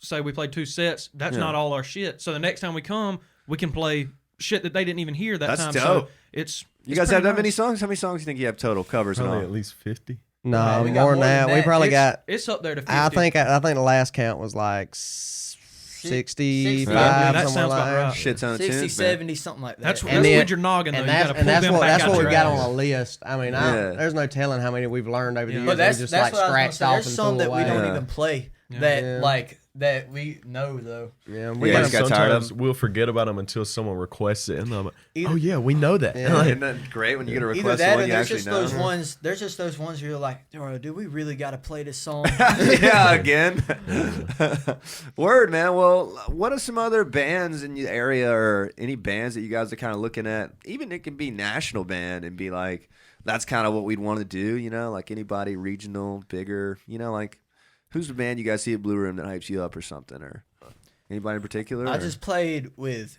say we played 2 sets. That's not all our shit. So the next time we come, we can play shit that they didn't even hear that time. That's dope. So you guys have that many songs? How many songs do you think you have total covers? Probably and all? at least 50. No, more than that. We probably got. It's up there to 50. I think the last count was like 65. That sounds about right. Shit ton of 60, tunes, 70, something like that. That's with your noggin, though. You got to pull them back that's out what your we got ass. on a list. I mean, there's no telling how many we've learned over the years. But that's just what like scratched off. There's some that we don't even play that we know though. Yeah, we got tired of them. We'll forget about them until someone requests it, and I'm like, oh yeah, we know that. Yeah. Isn't that great when you get a request? Either that, one or you there's actually just know. those ones. There's just those ones where you're like, do we really got to play this song? Yeah, again. Word, man. Well, what are some other bands in your area, or any bands that you guys are kind of looking at? Even it can be national band and be like, that's kind of what we'd want to do. You know, like anybody regional, bigger. You know, like. Who's the band you guys see at Blue Room that hypes you up or something? Or anybody in particular? I just played with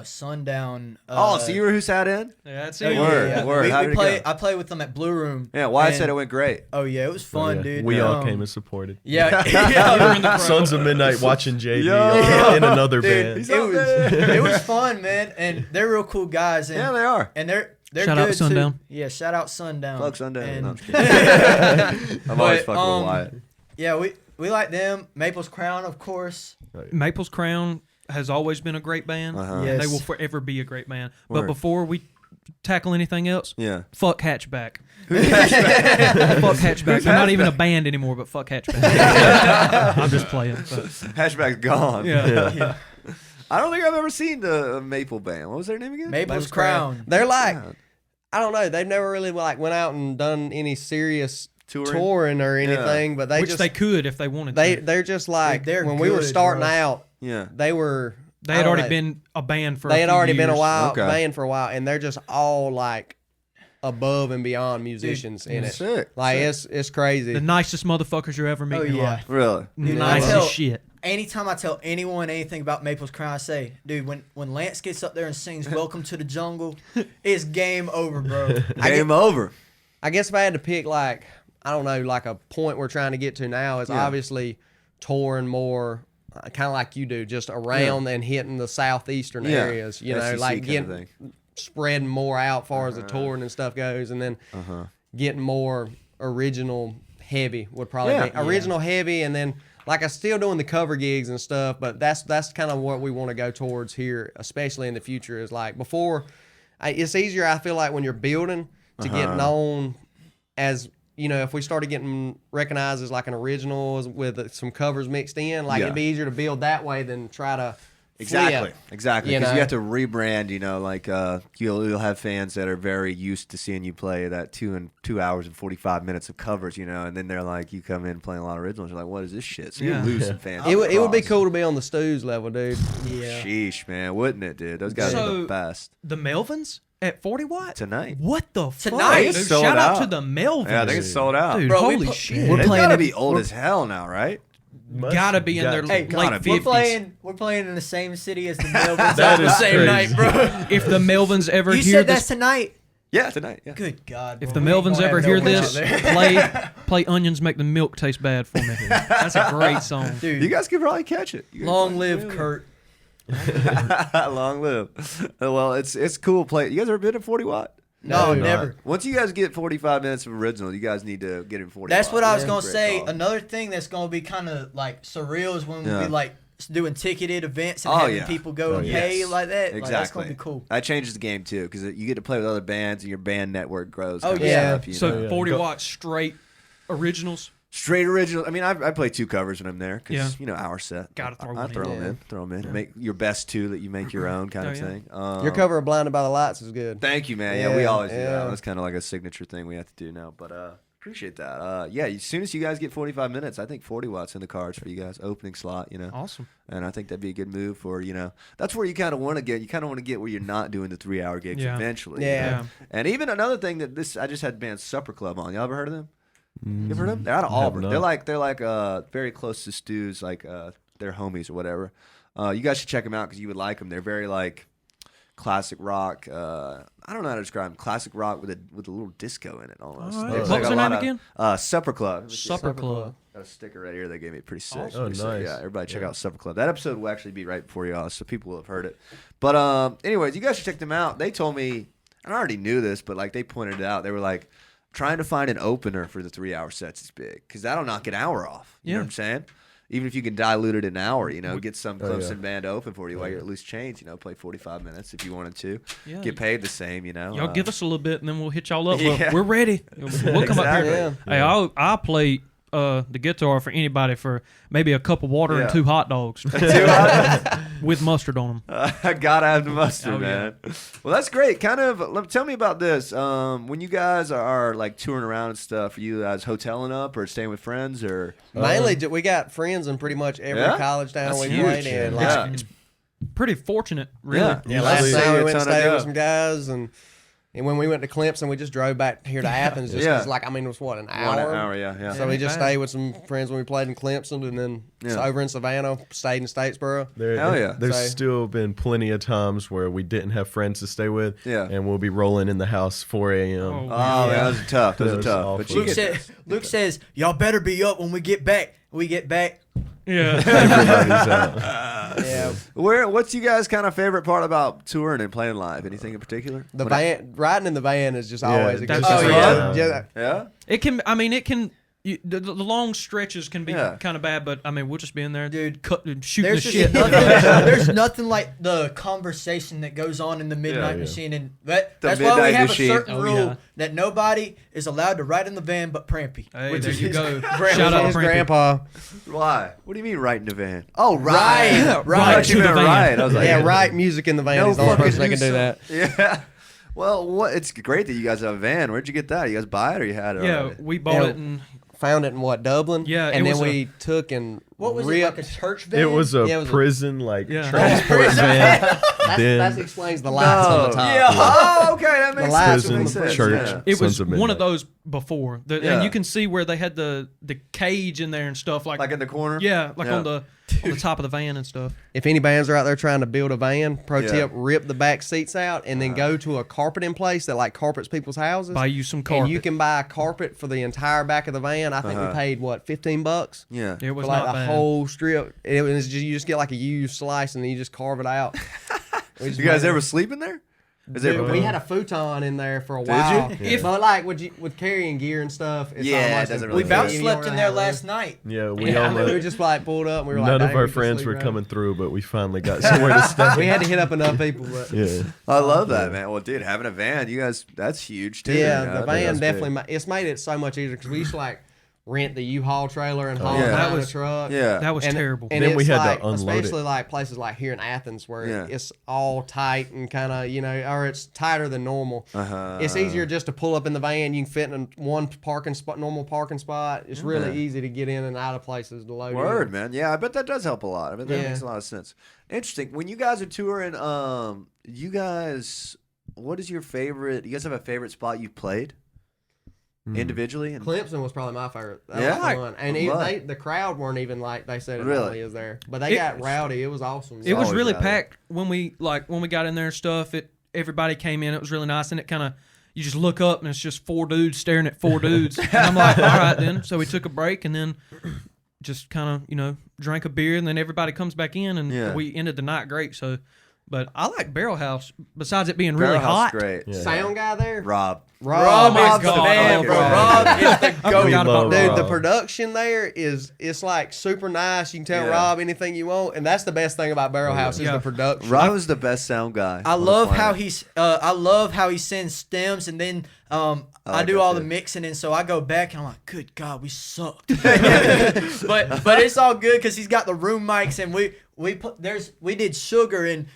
Sundown. So you were who sat in? Yeah, that's it. Word. How did it go? I played with them at Blue Room. Yeah, Wyatt said it went great. Oh, yeah, it was fun, dude. We all came and supported. Yeah. Sons of Midnite watching JD in another band. It was fun, man. And they're real cool guys. And, yeah, they are. And they're shout out good Sundown. Too. Yeah, shout out Sundown. Fuck Sundown. And, No, I'm just kidding. I'm always fucking with Wyatt. Yeah, we like them. Maple's Crown, of course. Maple's Crown has always been a great band. Uh-huh. And they will forever be a great band. But before we tackle anything else, fuck Hatchback. Fuck Hatchback. They're not even a band anymore, but fuck Hatchback. I'm just playing. But. Hatchback's gone. Yeah. I don't think I've ever seen the Maple band. What was their name again? Maple's Crown. They're like, I don't know. They've never really like went out and done any serious touring or anything, but they could if they wanted to. They're just like when we good, were starting out. Yeah, they had already been a band for. They had already been a years. band for a while, and they're just all like above and beyond musicians in it. Sick. Like it's crazy. The nicest motherfuckers you ever meet in your life. Really? Nice as shit. Anytime I tell anyone anything about Maple's Crown, I say, dude, when Lance gets up there and sings "Welcome to the Jungle," it's game over, bro. Game over. I guess if I had to pick like. I don't know, like a point we're trying to get to now is obviously touring more, kind of like you do, just around and hitting the southeastern areas, you know, like getting spreading more out far as the touring and stuff goes, and then getting more original heavy would probably be original heavy, and then like I'm still doing the cover gigs and stuff, but that's kind of what we want to go towards here, especially in the future. Is like before, it's easier. I feel like when you're building to get known as. You know, if we started getting recognized as like an original with some covers mixed in, like it'd be easier to build that way than try to Exactly. Because you know? have to rebrand. You know, like you'll have fans that are very used to seeing you play that 2 hours and 45 minutes of covers. You know, and then they're like, you come in playing a lot of originals. You're like, what is this shit? So you lose some fans. It would be cool to be on the Stews level, dude. Yeah. Sheesh, man, wouldn't it, dude? Those guys are the best. The Melvins. At 40 watt? Tonight. What the fuck? Dude, shout out to the Melvins. Yeah, I think it's sold out. Dude, Bro, holy shit. They've got to be old as hell now, right? Gotta be in their late 50s. We're playing in the same city as the Melvins That on the is same crazy. night, bro. If the Melvins ever You hear said this... that's tonight. Yeah, tonight. Yeah. Good God. If the Melvins ever hear this, play Onions Make the Milk Taste Bad for me. That's a great song. Dude, you guys could probably catch it. Long live Kurt. Long live. Well, it's cool. Play. You guys ever been at 40 Watt? No, never. Once you guys get 45 minutes of original, you guys need to get in 40 That's Watt. what I was going to say. Call. Another thing that's going to be kind of like surreal is when we be like doing ticketed events and having people go and pay like that. Exactly. Like, that's going to be cool. That changes the game too because you get to play with other bands and your band network grows. Oh, yeah. Stuff, so 40 Watt straight originals? Straight original. I mean, I play 2 covers when I'm there because, our set. Got to throw I throw them in. Throw them in. Make your best 2 that you make your own kind of thing. Your cover of Blinded by the Lights is good. Thank you, man. Yeah, we always do that. That's kind of like a signature thing we have to do now. But appreciate that. As soon as you guys get 45 minutes, I think 40 Watts in the cards for you guys. Opening slot, Awesome. And I think that'd be a good move for, that's where you kind of want to get. You kind of want to get where you're not doing the 3-hour gigs eventually. Yeah. And even another thing I just had band Supper Club on. Y'all ever heard of them? You ever heard of them? They're out of Auburn. They're like very close to Stu's, like they're homies or whatever. You guys should check them out because you would like them. They're very like classic rock. I don't know how to describe them. Classic rock with a little disco in it almost. Right. What was their name again? Supper Club. Supper Club. Got a sticker right here they gave me. Pretty sick. Awesome. Pretty Oh, nice. Sick. Yeah, everybody check out Supper Club. That episode will actually be right before y'all, so people will have heard it. But anyways, you guys should check them out. They told me, and I already knew this, but like they pointed it out. They were like, trying to find an opener for the 3-hour sets is big because that'll knock an hour off. You know what I'm saying? Even if you can dilute it an hour, get some close-in band open for you while you're at loose change. Play 45 minutes if you wanted to. Yeah. Get paid the same. Y'all give us a little bit and then we'll hit y'all up. We're ready. We'll come up here. Yeah. Hey, I'll play the guitar for anybody for maybe a cup of water and 2 hot dogs. With mustard on them. I gotta have the mustard, man. Well, that's great. Kind of, tell me about this. When you guys are like touring around and stuff, are you guys hoteling up or staying with friends or? Mainly, we got friends in pretty much every college town we played in. It's pretty fortunate, really. Yeah, last time we went and stayed with some guys and when we went to Clemson, we just drove back here to Athens. Just 'cause, it was what, an hour? 1 hour, yeah. So we just stayed with some friends when we played in Clemson, and then over in Savannah, stayed in Statesboro. Hell yeah. There's still been plenty of times where we didn't have friends to stay with, and we'll be rolling in the house 4 a.m. Oh, yeah. Those are tough. Those are tough. But Luke says, y'all better be up when we get back. Yeah. Everybody's out. Yeah. What's you guys' kind of favorite part about touring and playing live? Anything in particular? The van, riding in the van is just always a good fun. Yeah. It can. The long stretches can be kind of bad, but we'll just be in there, dude, shooting the shit. There's nothing like the conversation that goes on in the Midnight Machine, and that's why we have a certain rule that nobody is allowed to ride in the van but Prampy. Hey, there you go. Shout out to Grandpa. Why? What do you mean ride in the van? Oh, ride. Ride to the van. Ride. I was like, right music in the van is the only person that can do that. Yeah. Well, it's great that you guys have a van. Where'd you get that? You guys buy it or you had it? Yeah, already? we bought it and found it in Dublin? Yeah, and then we took and what was it, like a church van? It was a prison transport van. That explains the lights on the top. Yeah. Oh, okay, that makes sense. Prison, church. It was one of those before, and you can see where they had the cage in there and stuff like in the corner. Yeah, on the top of the van and stuff. If any bands are out there trying to build a van, pro tip: rip the back seats out and then go to a carpeting place that carpets people's houses. Buy you some carpet. And you can buy a carpet for the entire back of the van. I think we paid $15. Yeah, it was for not the bad. whole strip. It was just, you just get a used slice and then you just carve it out. You guys ever sleep in there? We had a futon in there for a while. Did you? But with carrying gear and stuff, it's it doesn't really we about slept in there last night. Yeah, we just pulled up and we were none of our friends were coming through, but we finally got somewhere to stay. We had to hit up enough people. But I love that, man. Well, dude, having a van, you guys, that's huge too. Yeah, the van definitely it's made it so much easier because we used to rent the U-Haul trailer and haul it out the truck. Yeah, that was terrible. And then we had to unload it. Especially places like here in Athens where it's all tight and kind of or it's tighter than normal. It's easier just to pull up in the van. You can fit in one normal parking spot. It's really easy to get in and out of places to load. Word, man. Yeah, I bet that does help a lot. I bet that makes a lot of sense. Interesting. When you guys are touring, what is your favorite? You guys have a favorite spot you've played? Individually, and Clemson was probably my favorite. That was fun. And the crowd weren't even like they said it really is there, but they got rowdy. It was awesome. It was really packed when we got in there and stuff. Everybody came in. It was really nice, and it kind of you just look up and it's just 4 dudes staring at 4 dudes. And I'm like, all right then. So we took a break and then just kind of, drank a beer, and then everybody comes back in, and we ended the night great. So, but I like Barrel House. Besides it being really hot, great. Yeah. Sound guy there, Rob is the man, bro. Rob is the goat. Dude, the production there it's like super nice. You can tell Rob anything you want, and that's the best thing about Barrel House is the production. Rob is the best sound guy. I love how he sends stems, and then I do all the mixing, and so I go back and I'm like, good God, we sucked. but it's all good because he's got the room mics, and we did Sugar and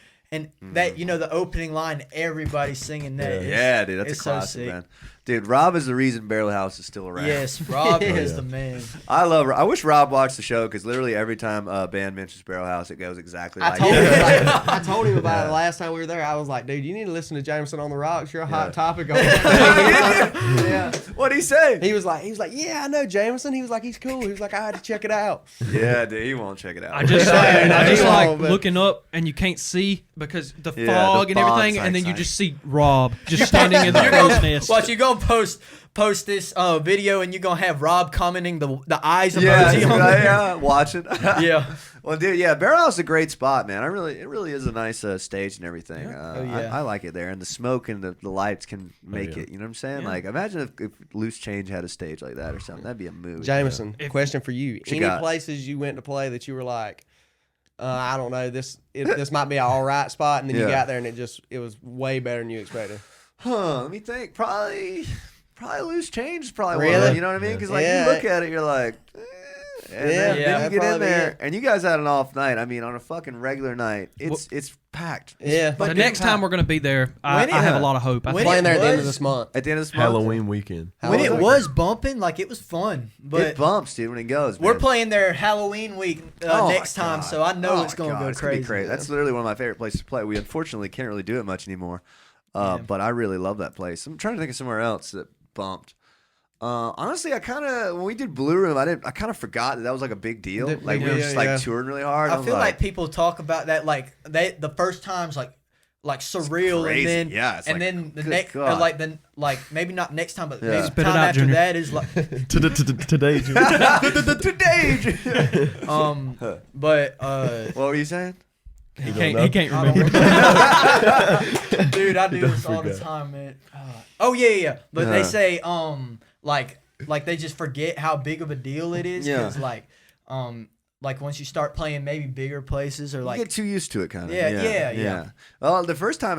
that the opening line, everybody's singing that. Yeah, dude, that's a classic, man. Dude, Rob is the reason Barrel House is still around. Yes, Rob is the man. I wish Rob watched the show because literally every time a band mentions Barrel House, it goes exactly like I told him about it last time we were there. I was like, dude, you need to listen to Jameson on the Rocks. You're a hot topic on yeah. What'd he say? He was like, yeah, I know Jameson. He was like, he's cool. He was like, I had to check it out. Yeah, dude, he won't check it out. I just like looking up and you can't see because the fog and everything, and then you just see Rob just standing in the crow's nest. Watch, you gonna post this video, and you're gonna have Rob commenting the eyes emoji on there. Yeah, watching. Yeah. Well, dude, Barrel House is a great spot, man. It really is a nice stage and everything. I like it there, and the smoke and the lights can make it. You know what I'm saying? Yeah. Like, imagine if Loose Change had a stage like that or something. That'd be a movie. Jameson, question for you: any places you went to play that you were like, I don't know, this might be an all right spot, and then you got there and it was way better than you expected? Let me think. Probably Loose Change is probably really one. You know what I mean? Because you look at it, you're like. Then you get in there, and you guys had an off night. I mean, on a fucking regular night, it's packed. But the next time we're going to be there, I have a lot of hope. I'm playing there at the end of this month. At the end of this month? Halloween weekend. When it was bumping, like, it was fun. But it bumps, dude, when it goes. We're playing there Halloween week next time, so I know it's going to go crazy. That's literally one of my favorite places to play. We unfortunately can't really do it much anymore, but I really love that place. I'm trying to think of somewhere else that bumped. Honestly, when we did Blue Room, I kind of forgot that was like a big deal. Like we were just touring really hard. I feel like people talk about that the first times like surreal, and then the next maybe not next time, but maybe the time after that is like today. But what were you saying? He can't remember. Dude, I do this all the time, man. Yeah. But they say like they just forget how big of a deal it is. Because like once you start playing maybe bigger places or like you get too used to it, kind of. Yeah. Well, the first time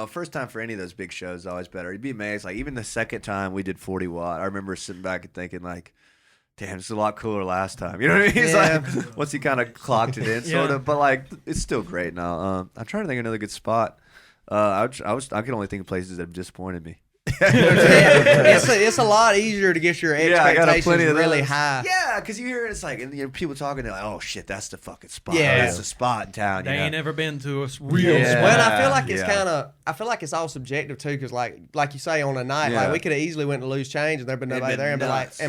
first time for any of those big shows is always better. You'd be amazed. Like even the second time we did 40 Watt, I remember sitting back and thinking like, damn, it's a lot cooler last time. You know what I mean? It's like once he kind of clocked it in, sort of. But like, it's still great now. I'm trying to think of another good spot. I could only think of places that have disappointed me. It's a lot easier to get your expectations really high. Yeah, because you hear it's like, and people talking, they're like, "Oh shit, that's the fucking spot. Yeah, that's the spot in town." They ain't never been to a real spot. Well, I feel like it's I feel like it's all subjective too, because like you say, on a night, like we could have easily went to Loose Change and there'd been nobody there, and be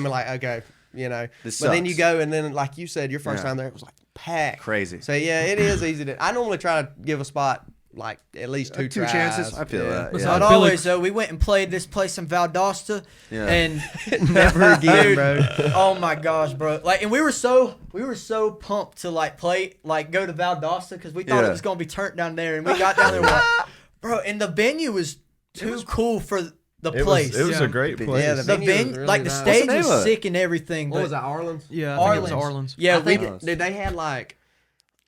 like, okay. But then you go, and then like you said, your first time there, it was like packed, crazy. So it is easy to. I normally try to give a spot like at least two chances. I feel that. Not always though. We went and played this place in Valdosta, and never again, bro. Oh my gosh, bro! Like, and we were so pumped to go to Valdosta because we thought it was gonna be turned down there, and we got down there, bro. And the venue was too cool for the place. It was a great place. Yeah, the venue, really like the stage was sick and everything. What was that, Arlen's? Yeah, I think it was Arlen's. Yeah, they had like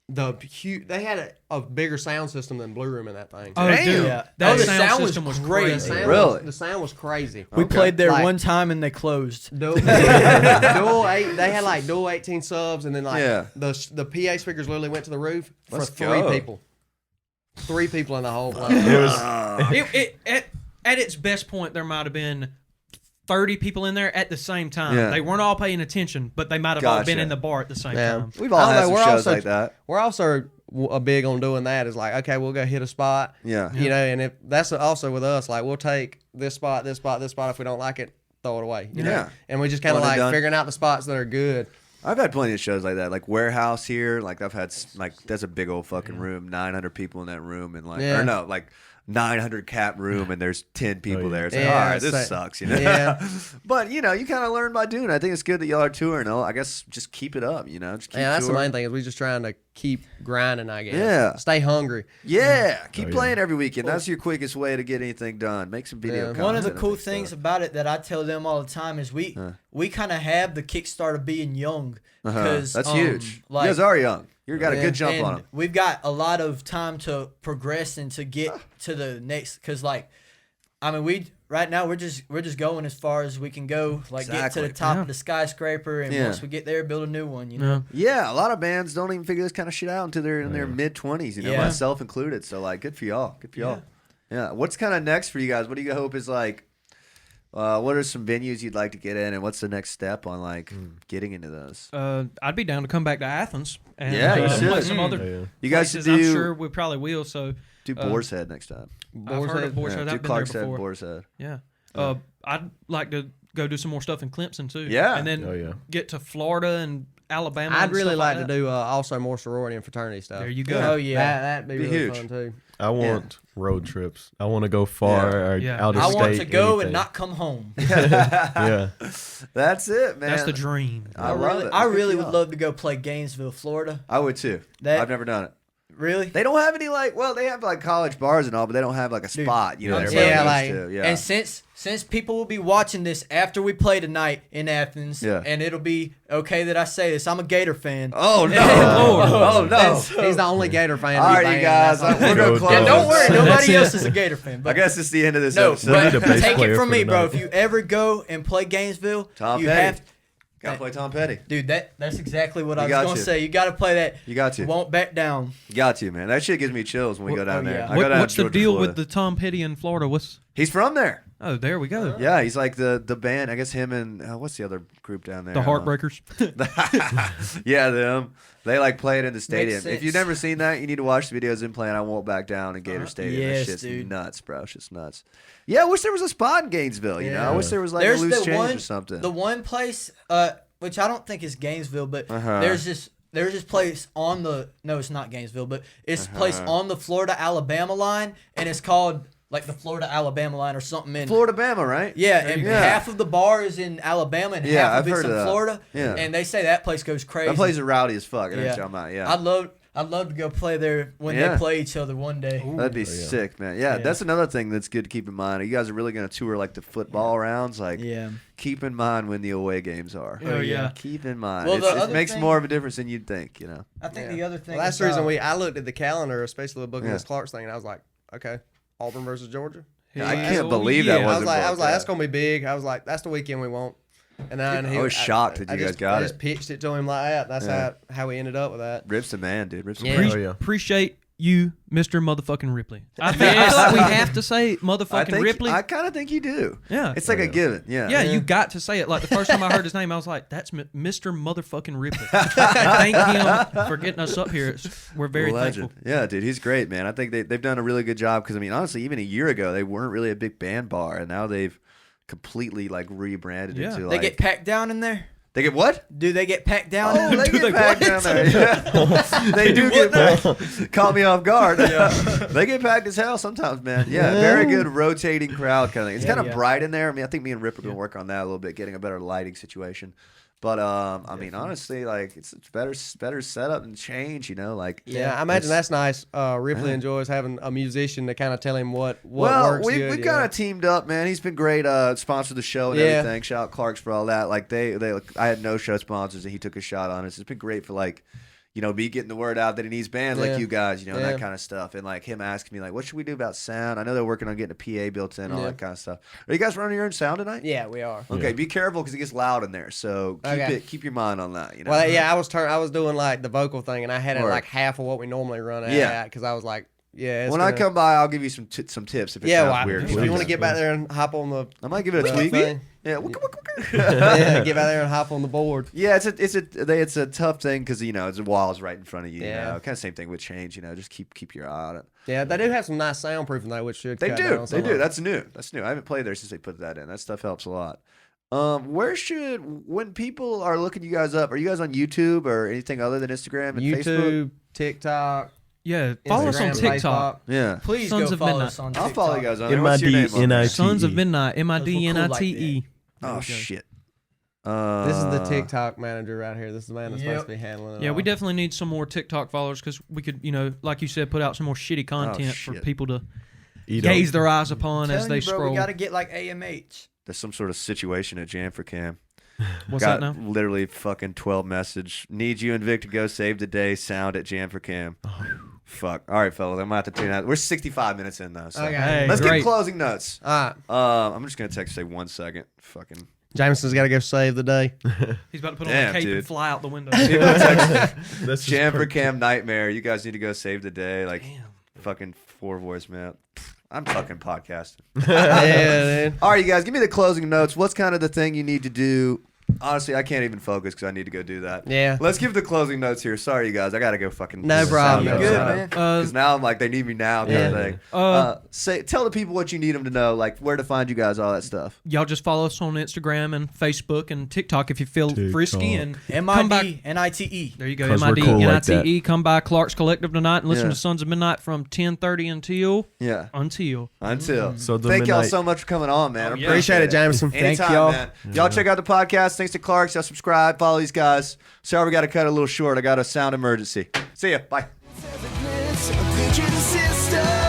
they had a bigger sound system than Blue Room in that thing. Oh, dude, the sound system was crazy. The sound was crazy. We played there one time and they closed. Dual 8. They had like dual 18 subs, and then the PA speakers literally went to the roof for three people. 3 people in the whole place. At its best point, there might have been 30 people in there at the same time. Yeah. They weren't all paying attention, but they might have all been in the bar at the same time. We've all had some shows like that. We're also big on doing that. Is like, okay, we'll go hit a spot. Yeah. You know, and if that's also with us, like we'll take this spot. If we don't like it, throw it away. You know? And we just kind of like figuring out the spots that are good. I've had plenty of shows like that, like Warehouse here. Like I've had that's a big old fucking room, 900 people in that room, and 900 cap room and there's 10 people there. It's like, Yeah, all right, this sucks, you know. Yeah. But you know, you kind of learn by doing it. I think it's good that y'all are touring. I guess just keep it up, you know. Just keep that's the touring. main thing is we just trying to keep grinding. I guess. Yeah. Stay hungry. Yeah, keep playing every weekend. That's your quickest way to get anything done. Make some video content. One of the cool things about it that I tell them all the time is we kind of have the kickstart of being young. Because that's huge. Like, you guys are young. You got a good jump on them. We've got a lot of time to progress and to get to the next. Because like, I mean, right now we're just going as far as we can go. Like get to the top of the skyscraper, and once we get there, build a new one. You know. Yeah, a lot of bands don't even figure this kind of shit out until they're in their mid-20s. You know, myself included. So like, good for y'all. Good for y'all. Yeah. What's kind of next for you guys? What do you hope is like? What are some venues you'd like to get in, and what's the next step on like getting into those? I'd be down to come back to Athens and you play some other you guys places. do, I'm sure we probably will. So do Boar's Head next time. I've heard of Boar's Head. Do I've been there before. Boar's Head. Yeah. I'd like to go do some more stuff in Clemson too. Yeah. And then get to Florida and Alabama. I'd and really stuff like that. to do also more sorority and fraternity stuff. There you go. Oh yeah, that'd be really huge. fun too. I want road trips. I want to go far or out of I state. want to go anything. and not come home. Yeah. That's it, man. That's the dream. I love it. I really would love to go play Gainesville, Florida. I would too. I've never done it. Really? They don't have any they have like college bars and all, but they don't have like a spot. You know, And since people will be watching this after we play tonight in Athens, and it'll be okay that I say this, I'm a Gator fan. Oh no! No! So, he's the only Gator fan. All right, you guys, we're gonna close. Yeah, don't worry, nobody else is a Gator fan. But I guess it's the end of this no, episode. but take it from me, bro. If you ever go and play Gainesville, Tom you Petty. have. Gotta play Tom Petty. Dude, that's exactly what I was going to say. You got to play that. You got to. Won't back down. You got to, man. That shit gives me chills when we go down there. Yeah. What's the deal with the Tom Petty in Florida? He's from there. Oh, there we go. Yeah, he's like the band. I guess him and what's the other group down there? The Heartbreakers. Yeah, them. They like play it in the stadium. sense. If you've never seen that, you need to watch the videos in playing I Won't Back Down in Gator Stadium. Yes, that shit's dude. nuts, bro. It's just nuts. Yeah, I wish there was a spot in Gainesville, you know? I wish there was like a loose change or something. The one place, which I don't think is Gainesville, but there's this place on the it's not Gainesville, but it's a place on the Florida-Alabama line, and it's called like the Florida-Alabama line or something. In Florida-Bama, right? Yeah, and half of the bar is in Alabama and half of it's in Florida. Yeah. And they say that place goes crazy. That place is rowdy as fuck. I know what you're talking about, yeah. I'd love to go play there when they play each other one day. That'd be sick, man. Yeah, that's another thing that's good to keep in mind. You guys are really going to tour like the football rounds. Like, keep in mind when the away games are. Oh, yeah. Keep in mind. Well, it makes more of a difference than you'd think, you know. I think the other thing that's the reason I looked at the calendar, especially the booking this Clark's thing, and I was like, okay, Auburn versus Georgia. I can't believe that wasn't I was like, that's going to be big. I was like, that's the weekend we want. And then I was shocked that you guys got it. I just pitched it to him like that. That's how we ended up with that. Rip's the man, dude. Rip's the man. Appreciate you, Mr. Motherfucking Ripley. I feel like we have to say motherfucking Ripley. I kind of think you do. Yeah. It's like a given. Yeah, you got to say it. Like the first time I heard his name, I was like, that's Mr. Motherfucking Ripley. Thank him for getting us up here. We're very thankful. Yeah, dude, he's great, man. I think they've done a really good job because, I mean, honestly, even a year ago, they weren't really a big band bar, and now they've completely like rebranded it to like. They get packed down in there? They get what? Do they get packed down? Oh, they get packed down there. Yeah. They do get packed. Caught me off guard. Yeah. They get packed as hell sometimes, man. Yeah, very good rotating crowd kind of thing. It's kind of bright in there. I mean, I think me and Rip are going to work on that a little bit, getting a better lighting situation. But I mean, honestly, like it's better setup and change, you know. Like I imagine that's nice. Ripley enjoys having a musician to kind of tell him what works. Well, we kind of teamed up, man. He's been great. Sponsored the show and everything. Shout out Clark's for all that. Like I had no show sponsors and he took a shot on us. It's been great for like, you know, me getting the word out that he needs bands like you guys, you know, and that kind of stuff. And like him asking me like, what should we do about sound? I know they're working on getting a PA built in, all that kind of stuff. Are you guys running your own sound tonight? Yeah, we are. Okay, be careful because it gets loud in there. So keep your mind on that. You know. Well, yeah, I was doing like the vocal thing, and I had it like half of what we normally run at because I was like, when I come by, I'll give you some tips if it sounds weird. If you want to get back there and hop on the, I might give it a tweak. Thing. Yeah, get out there and hop on the board. Yeah, it's a tough thing because you know the wall's right in front of you. Yeah, you know? Kind of same thing with change. You know, just keep your eye on it. Yeah, they do have some nice soundproofing though, which should they do. That's new. I haven't played there since they put that in. That stuff helps a lot. When people are looking you guys up, are you guys on YouTube or anything other than Instagram and Facebook? TikTok. Yeah, follow us on Instagram, TikTok. Facebook. Yeah. Please Sons go of follow Midnite. us on TikTok. I'll follow you guys on there. What's your name on there? MIDNITE. Sons of Midnight. MIDNITE. Oh, shit. This is the TikTok manager right here. This is the man that's supposed to be handling it. Yeah, all. we definitely need some more TikTok followers because we could, like you said, put out some more shitty content for people to gaze their eyes upon as they scroll. We got to get like AMH. There's some sort of situation at Jam for Cam. What's Got that now? literally fucking 12 message. Need you and Vic to go save the day. Sound at Jam for Cam. Fuck. All right, fellas. I'm going to have to tune out. We're 65 minutes in, though. So. Okay. Hey, Let's great. get closing notes. All right. I'm just going to text say 1 second. Fucking. Jameson's got to go save the day. He's about to put on Damn, a cape dude. and fly out the window. People text This is Jam for perfect. Cam nightmare. You guys need to go save the day. Like, Damn. fucking 4 voicemail. I'm fucking podcasting. Yeah, dude. All right, you guys, give me the closing notes. What's kind of the thing you need to do? Honestly, I can't even focus because I need to go do that. Yeah. Let's give the closing notes here. Sorry, you guys. I got to go fucking. No problem. You're good, man. Because now I'm like, they need me now kind of thing. Tell the people what you need them to know, like where to find you guys, all that stuff. Y'all just follow us on Instagram and Facebook and TikTok if you feel frisky and come back. MIDNITE. There you go. 'Cause we're cool like MIDNITE. Come by Clark's Collective tonight and listen to Sons of Midnight from 10:30 until. So the thank y'all midnight. so much for coming on, man. I yeah. Appreciate it, Jameson. Anytime, Thank y'all. man. Y'all check out the podcast. Thanks to Clark's. Y'all subscribe. Follow these guys. Sorry, we got to cut it a little short. I got a sound emergency. See ya. Bye. A creature, the sister.